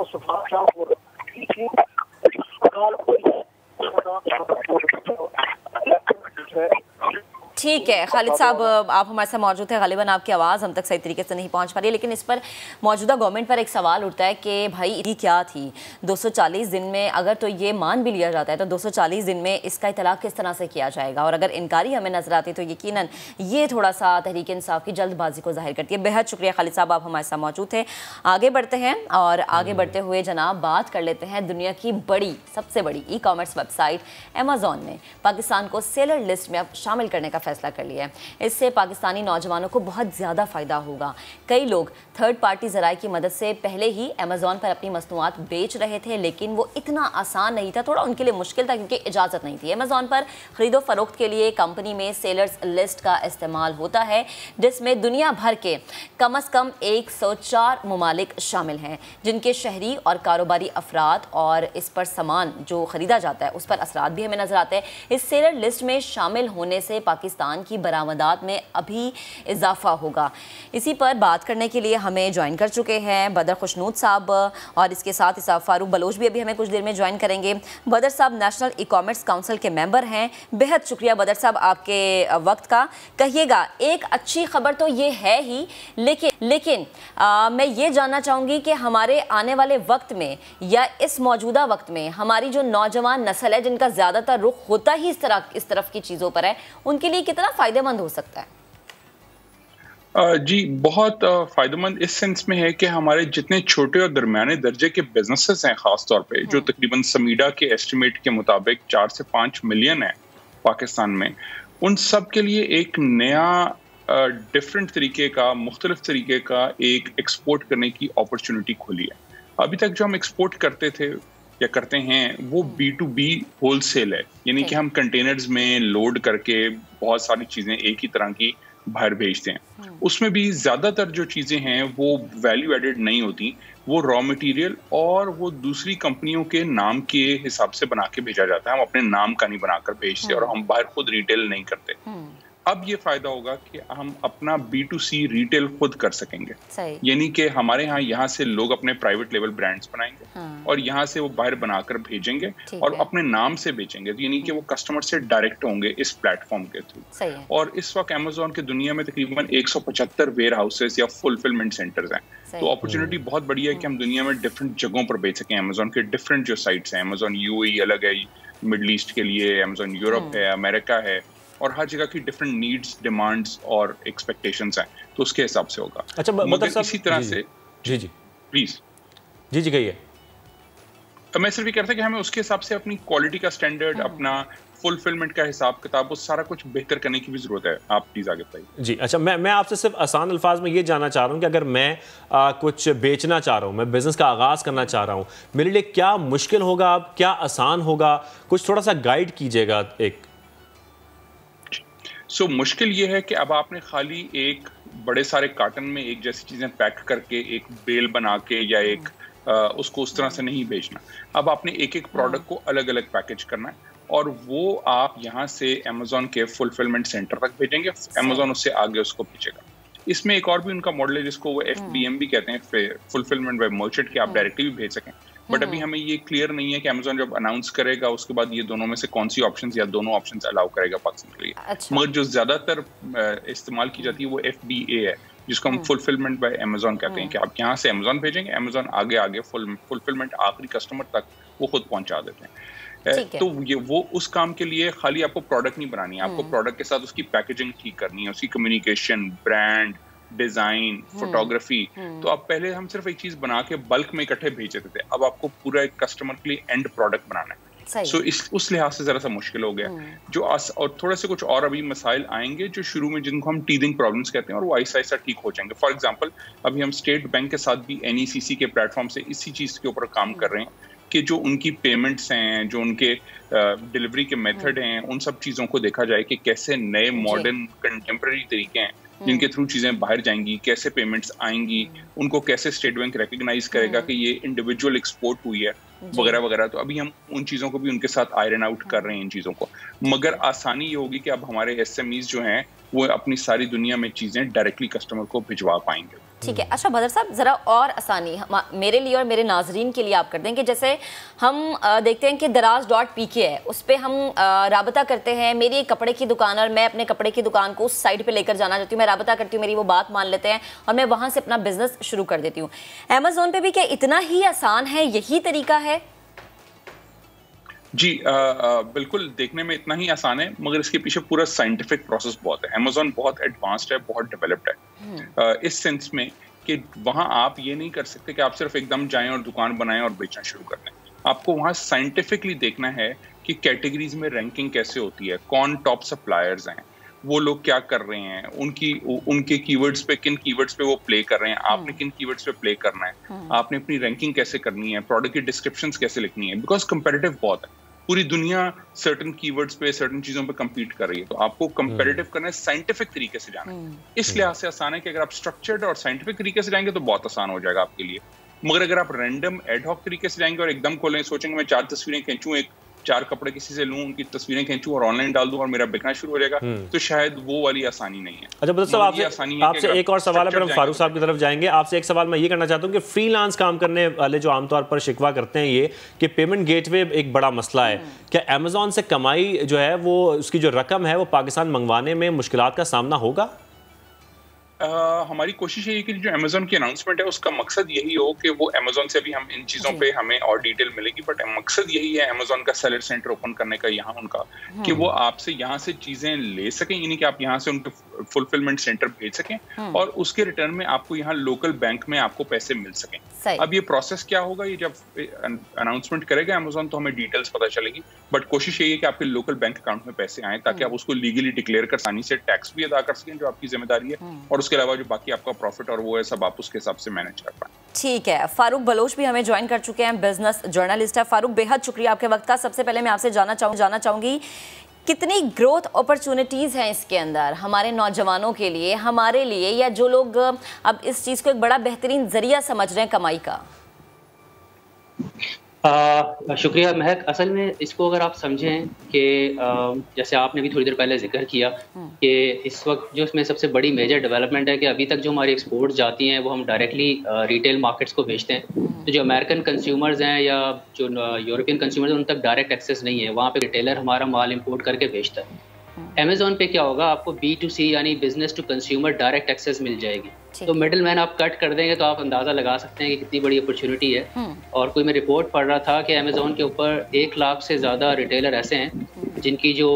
ठीक है खालिद साहब, आप हमारे साथ मौजूद हैं, गालिबन आपकी आवाज़ हम तक सही तरीके से नहीं पहुंच पा रही है, लेकिन इस पर मौजूदा गवर्नमेंट पर एक सवाल उठता है कि भाई ये क्या थी 240 दिन में, अगर तो ये मान भी लिया जाता है तो 240 दिन में इसका इतलाक़ किस तरह से किया जाएगा, और अगर इनकारी हमें नजर आती तो यकीनन ये थोड़ा सा तहरीक इंसाफ की जल्दबाजी को जाहिर करती है। बेहद शुक्रिया खालिद साहब, आप हमारे साथ मौजूद थे। आगे बढ़ते हैं और आगे बढ़ते हुए जनाब बात कर लेते हैं दुनिया की बड़ी, सबसे बड़ी ई कॉमर्स वेबसाइट अमेज़ॉन ने पाकिस्तान को सेलर लिस्ट में अब शामिल करने का फैसला कर लिया है। इससे पाकिस्तानी नौजवानों को बहुत ज़्यादा फ़ायदा होगा। कई लोग थर्ड पार्टी ज़राए की मदद से पहले ही अमेज़ॉन पर अपनी मसनूआत बेच रहे थे, लेकिन वो इतना आसान नहीं था, थोड़ा उनके लिए मुश्किल था क्योंकि इजाज़त नहीं थी। अमेज़ॉन पर ख़रीदो फरोख्त के लिए कंपनी में सेलर्स लिस्ट का इस्तेमाल होता है, जिसमें दुनिया भर के कम से कम 104 ममालिक शामिल हैं, जिनके शहरी और कारोबारी अफराद और इस पर सामान जो ख़रीदा जाता है उस पर असरात भी हमें नज़र आते हैं। इस सेलर लिस्ट में शामिल होने से पाकिस्तान की बरामदात में अभी इजाफा होगा। इसी पर बात करने के लिए हमें ज्वाइन कर चुके हैं बदर खुशनूद साहब, और इसके साथ ही साहब फारूक बलोच भी अभी हमें कुछ देर में ज्वाइन करेंगे। बदर साहब नेशनल ई कॉमर्स काउंसिल के मेंबर हैं। बेहद शुक्रिया बदर साहब आपके वक्त का। कहिएगा, एक अच्छी खबर तो ये है ही, लेकिन मैं ये जानना चाहूँगी कि हमारे आने वाले वक्त में या इस मौजूदा वक्त में हमारी जो नौजवान नस्ल है जिनका ज़्यादातर रुख होता ही इस तरफ की चीज़ों पर है, उनके लिए कितना फ़ायदेमंद हो सकता है? जी बहुत फ़ायदेमंद इस सेंस में है कि हमारे जितने छोटे और दरमियाने दर्जे के बिजनेसेस हैं, ख़ास तौर पे जो तकरीबन समीडा के एस्टिमेट के मुताबिक 4 से 5 मिलियन है पाकिस्तान में, उन सब के लिए एक नया डिफरेंट तरीके का, मुख्तलिफ तरीके का एक एक्सपोर्ट करने की अपॉर्चुनिटी खुली है। अभी तक जो हम एक्सपोर्ट करते थे या करते हैं वो B2B होलसेल है, यानी कि हम कंटेनर्स में लोड करके बहुत सारी चीज़ें एक ही तरह की बाहर भेजते हैं। उसमें भी ज़्यादातर जो चीज़ें हैं वो वैल्यू एडेड नहीं होती, वो रॉ मटेरियल और वो दूसरी कंपनियों के नाम के हिसाब से बना के भेजा जाता है। हम अपने नाम का नहीं बनाकर भेजते और हम बाहर खुद रिटेल नहीं करते। अब ये फायदा होगा कि हम अपना B2C रिटेल खुद कर सकेंगे, यानी कि हमारे यहाँ से लोग अपने प्राइवेट लेवल ब्रांड्स बनाएंगे और यहाँ से वो बाहर बनाकर भेजेंगे और अपने नाम से बेचेंगे, यानी कि वो कस्टमर से डायरेक्ट होंगे इस प्लेटफॉर्म के थ्रू। और इस वक्त अमेज़ॉन की दुनिया में तकरीबन 175 वेयर हाउसेस या फुलफिलमेंट सेंटर्स हैं, तो अपॉर्चुनिटी बहुत बढ़िया है कि हम दुनिया में डिफरेंट जगहों पर बेच सकें। अमेज़ॉन के डिफरेंट जो साइट्स हैं, अमेज़ॉन UAE अलग है, मिडल ईस्ट के लिए अमेज़ॉन यूरोप है, अमेरिका है, और हर जगह की डिफरेंट नीड्स, डिमांड्स और एक्सपेक्टेशंस हैं, तो उसके हिसाब से होगा। अच्छा, मगर इसी तरह से जी प्लीज जी कहिए। मैं सिर्फ ये कहता कि हमें उसके हिसाब से अपनी क्वालिटी का स्टैंडर्ड, अपना फुलफिलमेंट का हिसाब किताब, वो सारा कुछ बेहतर करने की भी जरूरत है। आप प्लीज आगे बताइए। जी अच्छा, मैं आपसे सिर्फ आसान अल्फाज में ये जानना चाह रहा हूँ कि अगर मैं कुछ बेचना चाह रहा हूँ, मैं बिजनेस का आगाज करना चाह रहा हूँ, मेरे लिए क्या मुश्किल होगा, क्या आसान होगा, कुछ थोड़ा सा गाइड कीजिएगा। एक मुश्किल ये है कि अब आपने खाली एक बड़े सारे कार्टन में एक जैसी चीजें पैक करके एक बेल बना के या एक उसको उस तरह से नहीं बेचना। अब आपने एक एक प्रोडक्ट को अलग अलग पैकेज करना है और वो आप यहाँ से अमेज़ॉन के फुलफिलमेंट सेंटर तक भेजेंगे, अमेज़ॉन उससे आगे उसको भेजेगा। इसमें एक और भी उनका मॉडल है जिसको वो FBM भी कहते हैं, फुलफिलमेंट बाय मर्चेंट, के आप डायरेक्टली भी भेज सकें। बट अभी हमें ये क्लियर नहीं है कि अमेज़ॉन जब अनाउंस करेगा उसके बाद ये दोनों में से कौन सी ऑप्शंस या दोनों ऑप्शंस अलाउ करेगा पाकिस्तान के लिए। अच्छा। मगर जो ज्यादातर इस्तेमाल की जाती है वो FBA है, जिसको हम फुलफिलमेंट बाय अमेज़ॉन कहते हैं, कि आप यहाँ से अमेज़ॉन भेजेंगे, अमेज़ॉन आगे फुलफिलमेंट आखिरी कस्टमर तक वो खुद पहुंचा देते हैं। तो ये वो उस काम के लिए खाली आपको प्रोडक्ट नहीं बनानी है, आपको प्रोडक्ट के साथ उसकी पैकेजिंग ठीक करनी है, उसकी कम्युनिकेशन, ब्रांड, डिजाइन, फोटोग्राफी। तो अब पहले हम सिर्फ एक चीज बना के बल्क में इकट्ठे भेज देते थे, अब आपको पूरा एक कस्टमर के लिए एंड प्रोडक्ट बनाना है। उस लिहाज से जरा सा मुश्किल हो गया जो और थोड़े से कुछ और अभी मसाइल आएंगे जो शुरू में, जिनको हम टीदिंग प्रॉब्लम्स कहते हैं, और वो ऐसा ऐसा ठीक हो जाएंगे। फॉर एग्जांपल अभी हम स्टेट बैंक के साथ भी NECC के प्लेटफॉर्म से इसी चीज के ऊपर काम कर रहे हैं कि जो उनकी पेमेंट्स हैं, जो उनके डिलीवरी के मेथड हैं, उन सब चीज़ों को देखा जाए कि कैसे नए मॉडर्न कंटेम्प्रेरी तरीके हैं जिनके थ्रू चीज़ें बाहर जाएंगी, कैसे पेमेंट्स आएंगी, उनको कैसे स्टेट बैंक रिकग्नाइज करेगा कि ये इंडिविजुअल एक्सपोर्ट हुई है, वगैरह वगैरह। तो अभी हम उन चीज़ों को भी उनके साथ आयरन आउट कर रहे हैं, इन चीज़ों को। मगर आसानी ये होगी कि अब हमारे SMEs जो हैं वो अपनी सारी दुनिया में चीज़ें डायरेक्टली कस्टमर को भिजवा पाएंगे। ठीक है। अच्छा बदर साहब, ज़रा और आसानी मेरे लिए और मेरे नाजरीन के लिए आप कर दें कि जैसे हम देखते हैं कि दराज.pk है, उस पर हम राबता करते हैं। मेरी एक कपड़े की दुकान और मैं अपने कपड़े की दुकान को उस साइड पे लेकर जाना चाहती हूँ, मैं राबता करती हूँ, मेरी वो बात मान लेते हैं और मैं वहाँ से अपना बिजनेस शुरू कर देती हूँ। अमेज़ॉन पे भी क्या इतना ही आसान है, यही तरीका है? जी बिल्कुल, देखने में इतना ही आसान है, मगर इसके पीछे पूरा साइंटिफिक प्रोसेस बहुत है। अमेज़ॉन बहुत एडवांस्ड है, बहुत डेवलप्ड है इस सेंस में कि वहां आप ये नहीं कर सकते कि आप सिर्फ एकदम जाएं और दुकान बनाएं और बेचना शुरू कर दें। आपको वहां साइंटिफिकली देखना है कि कैटेगरीज में रैंकिंग कैसे होती है, कौन टॉप सप्लायर्स हैं, वो लोग क्या कर रहे हैं, उनके कीवर्ड्स पे, किन कीवर्ड्स पे वो प्ले कर रहे हैं, आपने किन कीवर्ड्स पे प्ले करना है, आपने अपनी रैंकिंग कैसे करनी है, प्रोडक्ट की डिस्क्रिप्शंस कैसे लिखनी है, बिकॉज कंपेटिटिव बहुत है। पूरी दुनिया सर्टेन कीवर्ड्स पे, सर्टेन चीजों पे compete कर रही है, तो आपको कंपेटिटिव करना है, साइंटिफिक तरीके से जाना है। इस लिहाज से आसान है कि अगर आप स्ट्रक्चर्ड और साइंटिफिक तरीके से जाएंगे तो बहुत आसान हो जाएगा आपके लिए। मगर अगर आप रैंडम एडहॉक तरीके से जाएंगे और एकदम खोलें, सोचेंगे मैं 4 तस्वीरें खींचूं, 4 कपड़े किसी से लूं, उनकी तस्वीरें खींचूं और ऑनलाइन डाल दूं और मेरा बिकना शुरू हो जाएगा, तो शायद वो वाली आसानी नहीं है। अच्छा बदर साहब, आपसे एक और सवाल है, फिर हम फारूक साहब की तरफ जाएंगे। आपसे एक सवाल मैं ये करना चाहता हूँ कि फ्रीलांस काम करने वाले जो आमतौर पर शिकवा करते हैं ये कि पेमेंट गेटवे एक बड़ा मसला है, क्या अमेज़ॉन से कमाई जो है वो, उसकी जो रकम है वो पाकिस्तान मंगवाने में मुश्किलात का सामना होगा? हमारी कोशिश है कि जो अमेज़ॉन की अनाउंसमेंट है उसका मकसद यही हो कि वो अमेज़ॉन से भी हम इन चीज़ों पे हमें और डिटेल मिलेगी, बट मकसद यही है अमेज़ॉन का सेलर सेंटर ओपन करने का यहाँ उनका, कि वो आपसे यहाँ से चीज़ें ले सकें, यानी कि आप यहाँ से उनको फुलफिलमेंट सेंटर भेज सकें और उसके रिटर्न में आपको यहाँ लोकल बैंक में आपको पैसे मिल सकें। अब ये प्रोसेस क्या होगा, ये जब अनाउंसमेंट करेगा अमेज़ॉन तो हमें डिटेल्स पता चलेगी, बट कोशिश यही है कि आपके लोकल बैंक अकाउंट में पैसे आए ताकि आप उसको लीगली डिक्लेयर कर आसानी से टैक्स भी अदा कर सकें जो आपकी जिम्मेदारी है, और उसके अलावा जो बाकी आपका प्रॉफिट और वो है सब आप उसके हिसाब से मैनेज कर पाएं। ठीक है। फारूक बलोच भी हमें ज्वाइन कर चुके हैं, बिजनेस जर्नलिस्ट है। फारूक, बेहद शुक्रिया आपके वक्त का। सबसे पहले मैं आपसे जानना चाहूँगी कितनी ग्रोथ अपॉर्चुनिटीज़ हैं इसके अंदर हमारे नौजवानों के लिए, हमारे लिए, या जो लोग अब इस चीज़ को एक बड़ा बेहतरीन जरिया समझ रहे हैं कमाई का? शुक्रिया महक। असल में इसको अगर आप समझें कि जैसे आपने भी थोड़ी देर पहले जिक्र किया कि इस वक्त जो इसमें सबसे बड़ी मेजर डेवलपमेंट है कि अभी तक जो हमारी एक्सपोर्ट्स जाती हैं वो हम डायरेक्टली रिटेल मार्केट्स को भेजते हैं, तो जो अमेरिकन कंज्यूमर्स हैं या जो यूरोपियन कंज्यूमर्स हैं उन तक डायरेक्ट एक्सेस नहीं है, वहाँ पे रिटेलर हमारा माल इंपोर्ट करके भेजता है। अमेज़ॉन पे क्या होगा, आपको B2C यानी business to consumer direct access मिल जाएगी, तो मिडिल मैन आप कट कर देंगे तो आप अंदाज़ा लगा सकते हैं कि कितनी बड़ी अपॉर्चुनिटी है। और कोई मैं रिपोर्ट पढ़ रहा था कि अमेज़ॉन के ऊपर 1 लाख से ज़्यादा रिटेलर ऐसे हैं जिनकी जो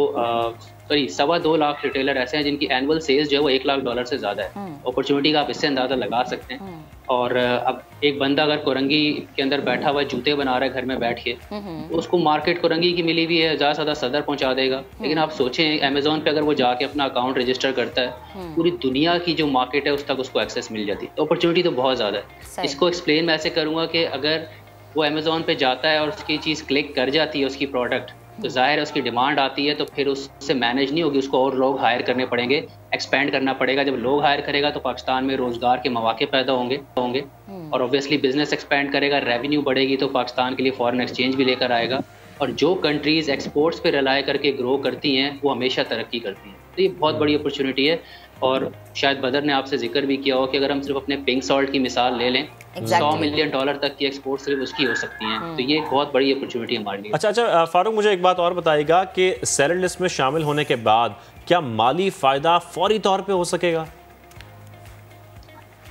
2.25 लाख रिटेलर ऐसे हैं जिनकी एनुअल सेल्स जो है वो $1 लाख से ज़्यादा है। अपॉर्चुनिटी का आप इससे अंदाज़ा लगा सकते हैं। और अब एक बंदा अगर कोरंगी के अंदर बैठा हुआ जूते बना रहा है घर में बैठ के, तो उसको मार्केट कोरंगी की मिली हुई है, ज़्यादा से ज़्यादा सदर पहुंचा देगा। लेकिन आप सोचें अमेज़ॉन पे अगर वो जाके अपना अकाउंट रजिस्टर करता है, पूरी दुनिया की जो मार्केट है उस तक उसको एक्सेस मिल जाती है। तो अपॉर्चुनिटी तो बहुत ज़्यादा है। इसको एक्सप्लेन मैं ऐसे करूँगा कि अगर वो अमेज़ॉन पे जाता है और उसकी चीज़ क्लिक कर जाती है उसकी प्रोडक्ट, तो जाहिर है उसकी डिमांड आती है, तो फिर उससे मैनेज नहीं होगी, उसको और लोग हायर करने पड़ेंगे, एक्सपेंड करना पड़ेगा। जब लोग हायर करेगा तो पाकिस्तान में रोज़गार के मौके पैदा होंगे और ऑब्वियसली बिजनेस एक्सपेंड करेगा, रेवेन्यू बढ़ेगी तो पाकिस्तान के लिए फॉरेन एक्सचेंज भी लेकर आएगा। और जो कंट्रीज़ एक्सपोर्ट्स पे रिलाय करके ग्रो करती हैं वो हमेशा तरक्की करती हैं। तो ये बहुत बड़ी अपॉर्चुनिटी है। और शायद बदर ने आपसे जिक्र भी किया हो कि अगर हम सिर्फ अपने पिंक सॉल्ट की मिसाल ले लें, $100 मिलियन तक की एक्सपोर्ट सिर्फ उसकी हो सकती हैं। तो ये एक बहुत बड़ी अपॉर्चुनिटी हमारे लिए। अच्छा फारूक, मुझे एक बात और बताइएगा कि सेलर लिस्ट में शामिल होने के बाद क्या माली फ़ायदा फौरी तौर पे हो सकेगा?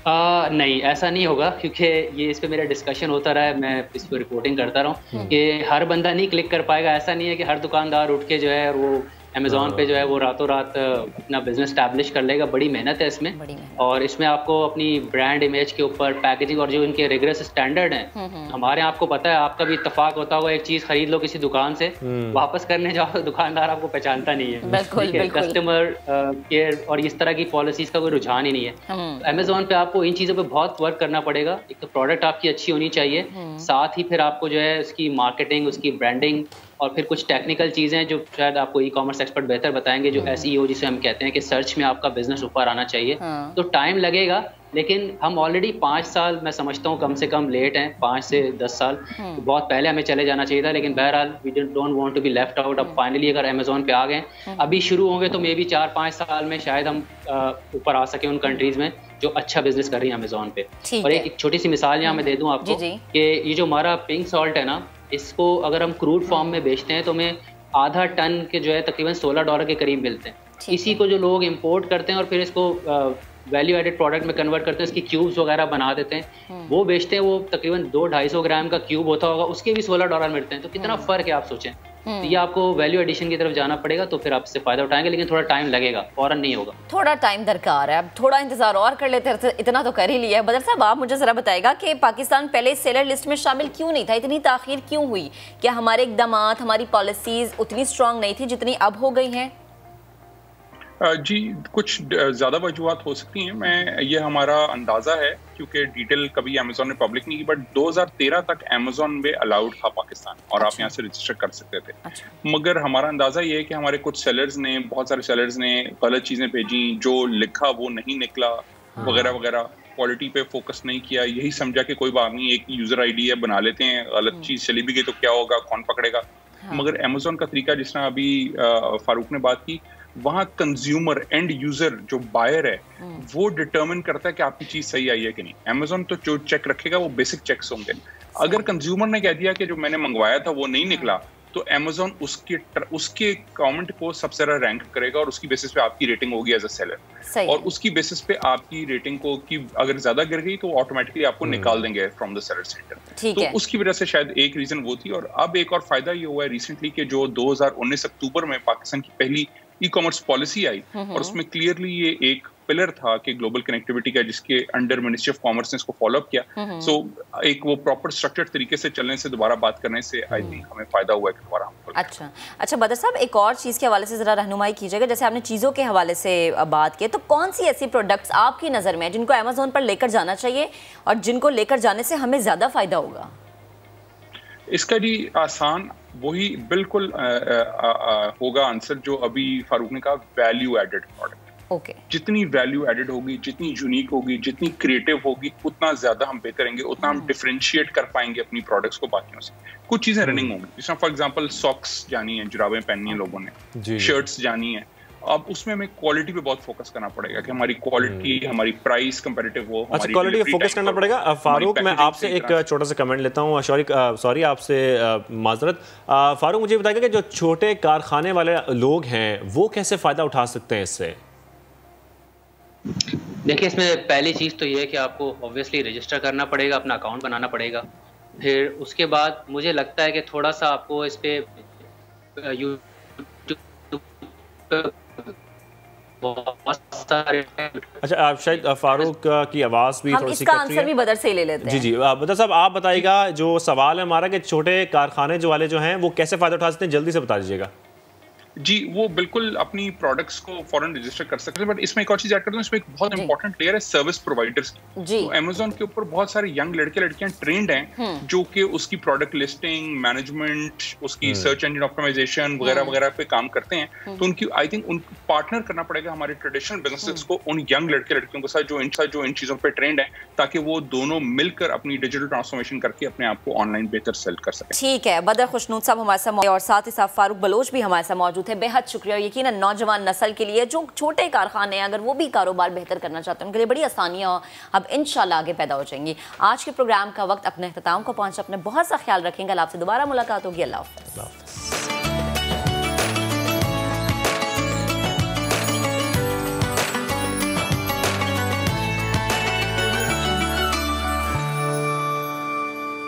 नहीं, ऐसा नहीं होगा, क्योंकि ये इस पे मेरा डिस्कशन होता रहा है, मैं इस पर रिपोर्टिंग करता रहा हूँ कि हर बंदा नहीं क्लिक कर पाएगा। ऐसा नहीं है कि हर दुकानदार उठ के जो है वो अमेज़ॉन पे जो है वो रातों रात अपना बिजनेस स्टैब्लिश कर लेगा। बड़ी मेहनत है इसमें, और इसमें आपको अपनी ब्रांड इमेज के ऊपर पैकेजिंग और जो इनके रिगरस स्टैंडर्ड हैं, हमारे आपको पता है, आपका भी इत्तेफाक होता होगा, एक चीज़ खरीद लो किसी दुकान से, वापस करने जाओ तो दुकानदार आपको पहचानता नहीं है, कस्टमर केयर और इस तरह की पॉलिसीज़ का कोई रुझान ही नहीं है। अमेज़ॉन पे आपको इन चीज़ों पर बहुत वर्क करना पड़ेगा। एक तो प्रोडक्ट आपकी अच्छी होनी चाहिए, साथ ही फिर आपको जो है उसकी मार्केटिंग, उसकी ब्रांडिंग और फिर कुछ टेक्निकल चीज़ें जो शायद आपको ई-कॉमर्स एक्सपर्ट बेहतर बताएंगे, जो SEO जिसे हम कहते हैं कि सर्च में आपका बिजनेस ऊपर आना चाहिए। तो टाइम लगेगा, लेकिन हम ऑलरेडी 5 साल मैं समझता हूँ कम से कम लेट हैं, 5 से 10 साल। तो बहुत पहले हमें चले जाना चाहिए था, लेकिन बहरहाल we don't want to be left out. अब फाइनली अगर अमेजोन पे आ गए, अभी शुरू होंगे तो मे बी 4-5 साल में शायद हम ऊपर आ सके उन कंट्रीज में जो अच्छा बिजनेस कर रही है अमेजोन पे। और एक छोटी सी मिसाल यहाँ मैं दे दूँ आपको कि ये जो हमारा पिंक सॉल्ट है ना, इसको अगर हम क्रूड फॉर्म में बेचते हैं तो हमें आधा टन के जो है तकरीबन $16 के करीब मिलते हैं। इसी को जो लोग इंपोर्ट करते हैं और फिर इसको वैल्यू एडेड प्रोडक्ट में कन्वर्ट करते हैं, इसकी क्यूब्स वगैरह बना देते हैं, वो बेचते हैं। वो तकरीबन 200-250 ग्राम का क्यूब होता होगा, उसके भी $16 मिलते हैं। तो कितना फ़र्क है आप सोचें। तो ये आपको वैल्यू एडिशन की तरफ जाना पड़ेगा, तो फिर आप इससे फ़ायदा उठाएंगे, लेकिन थोड़ा टाइम लगेगा, फ़ौरन नहीं होगा। थोड़ा टाइम दरकार है, अब थोड़ा इंतजार और कर लेते हैं। इतना तो कर ही लिया है। बदर साहब, आप मुझे ज़रा बताएगा कि पाकिस्तान पहले सेलर लिस्ट में शामिल क्यों नहीं था, इतनी ताख़ीर क्यों हुई? क्या हमारे इक़दाम, हमारी पॉलिसीज़ उतनी स्ट्रॉन्ग नहीं थी जितनी अब हो गई हैं? जी, कुछ ज़्यादा वजूहत हो सकती हैं। ये हमारा अंदाज़ा है, क्योंकि डिटेल कभी अमेज़ॉन ने पब्लिक नहीं की, बट 2013 तक अमेज़ॉन में अलाउड था पाकिस्तान, और आप यहाँ से रजिस्टर कर सकते थे। मगर हमारा अंदाज़ा ये है कि हमारे कुछ सेलर्स ने, बहुत सारे सेलर्स ने गलत चीज़ें भेजी, जो लिखा वो नहीं निकला, वगैरह वगैरह। क्वालिटी पे फोकस नहीं किया, यही समझा कि कोई बात नहीं, एक यूज़र आईडी है, बना लेते हैं, गलत चीज़ चली भी गई तो क्या होगा, कौन पकड़ेगा। मगर अमेज़ॉन का तरीका, जिस तरह अभी फारूक ने बात की, वहाँ कंज्यूमर, एंड यूजर जो बायर है, वो डिटर्मिन करता है कि आपकी चीज सही आई है कि नहीं। अमेज़ॉन तो जो चेक रखेगा वो बेसिक चेक्स होंगे। अगर कंज्यूमर ने कह दिया कि जो मैंने मंगवाया था वो नहीं निकला, तो अमेज़ॉन उसके कमेंट को सबसे ज्यादा रैंक करेगा और उसकी बेसिस पे आपकी रेटिंग होगी एज अ सेलर, और उसकी बेसिस पे आपकी रेटिंग को की अगर ज्यादा गिर गई तो ऑटोमेटिकली आपको निकाल देंगे फ्रॉम द सेलर सेंटर। तो उसकी वजह से शायद एक रीजन वो थी। और अब एक और फायदा ये हुआ है रिसेंटली कि जो 2019 अक्टूबर में पाकिस्तान की पहली ई कॉमर्स पॉलिसी आई, और उसमें क्लियरली ये एक पिलर था कि ग्लोबल कनेक्टिविटी का, जिसके अंडर मिनिस्ट्री ऑफ कॉमर्स ने इसको फॉलो अप किया। सो एक वो प्रॉपर स्ट्रक्चर्ड तरीके से चलने से, दोबारा बात करने से आई थिंक हमें फायदा हुआ है कि दोबारा हम। अच्छा बदर साहब, एक और चीज़ के हवाले से ज़रा रहनुमाई कीजिएगा। जैसे आपने चीज़ों के हवाले से बात की, तो कौन सी ऐसी प्रोडक्ट्स आपकी नज़र में जिनको अमेज़ॉन पर लेकर जाना चाहिए और जिनको लेकर जाने से हमें ज़्यादा फ़ायदा होगा? इसका जी आसान वही बिल्कुल होगा आंसर जो अभी फारूक ने कहा, वैल्यू एडेड प्रोडक्ट। जितनी वैल्यू एडेड होगी, जितनी यूनिक होगी, जितनी क्रिएटिव होगी, उतना ज्यादा हम बेहतर करेंगे, उतना हम डिफरेंशिएट कर पाएंगे अपनी प्रोडक्ट्स को बाकियों से। कुछ चीजें रनिंग होंगी, जिसमें फॉर एग्जांपल सॉक्स जानी है, जुराबें पहननी है लोगों ने, शर्ट्स जानी है। अब उसमें हमें क्वालिटी पे बहुत फोकस करना पड़ेगा कि हमारी क्वालिटी, हमारी प्राइस कंपैरेटिव हो। अच्छा, क्वालिटी पे फोकस करना पड़ेगा। फारूक, मैं आपसे एक छोटा सा कमेंट लेता हूँ। सॉरी आपसे माजरत। फारूक, मुझे बताइएगा कि जो छोटे कारखाने वाले लोग हैं वो कैसे फ़ायदा उठा सकते हैं इससे? देखिए, इसमें पहली चीज़ तो ये है कि आपको ऑब्वियसली रजिस्टर करना पड़ेगा, अपना अकाउंट बनाना पड़ेगा। फिर उसके बाद मुझे लगता है कि थोड़ा सा आपको इस पे अच्छा, आप शायद फारूक की आवाज़ भी थोड़ी सी कट रही है। आंसर भी बदर से ही ले लेते हैं। जी, बदर साहब आप बताइएगा, जो सवाल है हमारा कि छोटे कारखाने जो वाले जो हैं वो कैसे फ़ायदा उठा सकते हैं, जल्दी से बता दीजिएगा। जी, वो बिल्कुल अपनी प्रोडक्ट्स को फॉरन रजिस्टर कर सकते हैं, बट इसमें एक और चीज ऐड कर दूं, इसमें एक बहुत इंपॉर्टेंट लेयर है सर्विस प्रोवाइडर्स की। तो अमेज़ॉन के ऊपर बहुत सारे यंग लड़के लड़कियां ट्रेंड हैं जो कि उसकी प्रोडक्ट लिस्टिंग, मैनेजमेंट, उसकी सर्च इंजन ऑप्टिमाइजेशन वगैरह वगैरह पे काम करते हैं। तो उनकी आई थिंक उनको पार्टनर करना पड़ेगा हमारे ट्रेडिशनल बिजनेसेस को उन यंग लड़के लड़कियों के साथ जो इन चीजों पर ट्रेंड है, ताकि वो दोनों मिलकर अपनी डिजिटल ट्रांसफॉर्मेशन करके अपने आप को ऑनलाइन बेहतर सेल कर सकें। ठीक है, बदर खुशनूद साहब हमारे साथ और साथ ही साथ फारूक बलोच भी हमारे साथ मौजूद है। बेहद शुक्रिया। यकीनन नौजवान नस्ल के लिए जो छोटे कारखाने हैं, अगर वो भी कारोबार बेहतर करना चाहते हैं, उनके लिए बड़ी आसानियां अब इंशाल्लाह आगे पैदा हो जाएंगी। आज के प्रोग्राम का वक्त अपने इख्तिताम को पहुंचा, अपने बहुत सा ख्याल रखेंगे। आपसे दोबारा मुलाकात होगी। अल्लाह हाफ़िज़।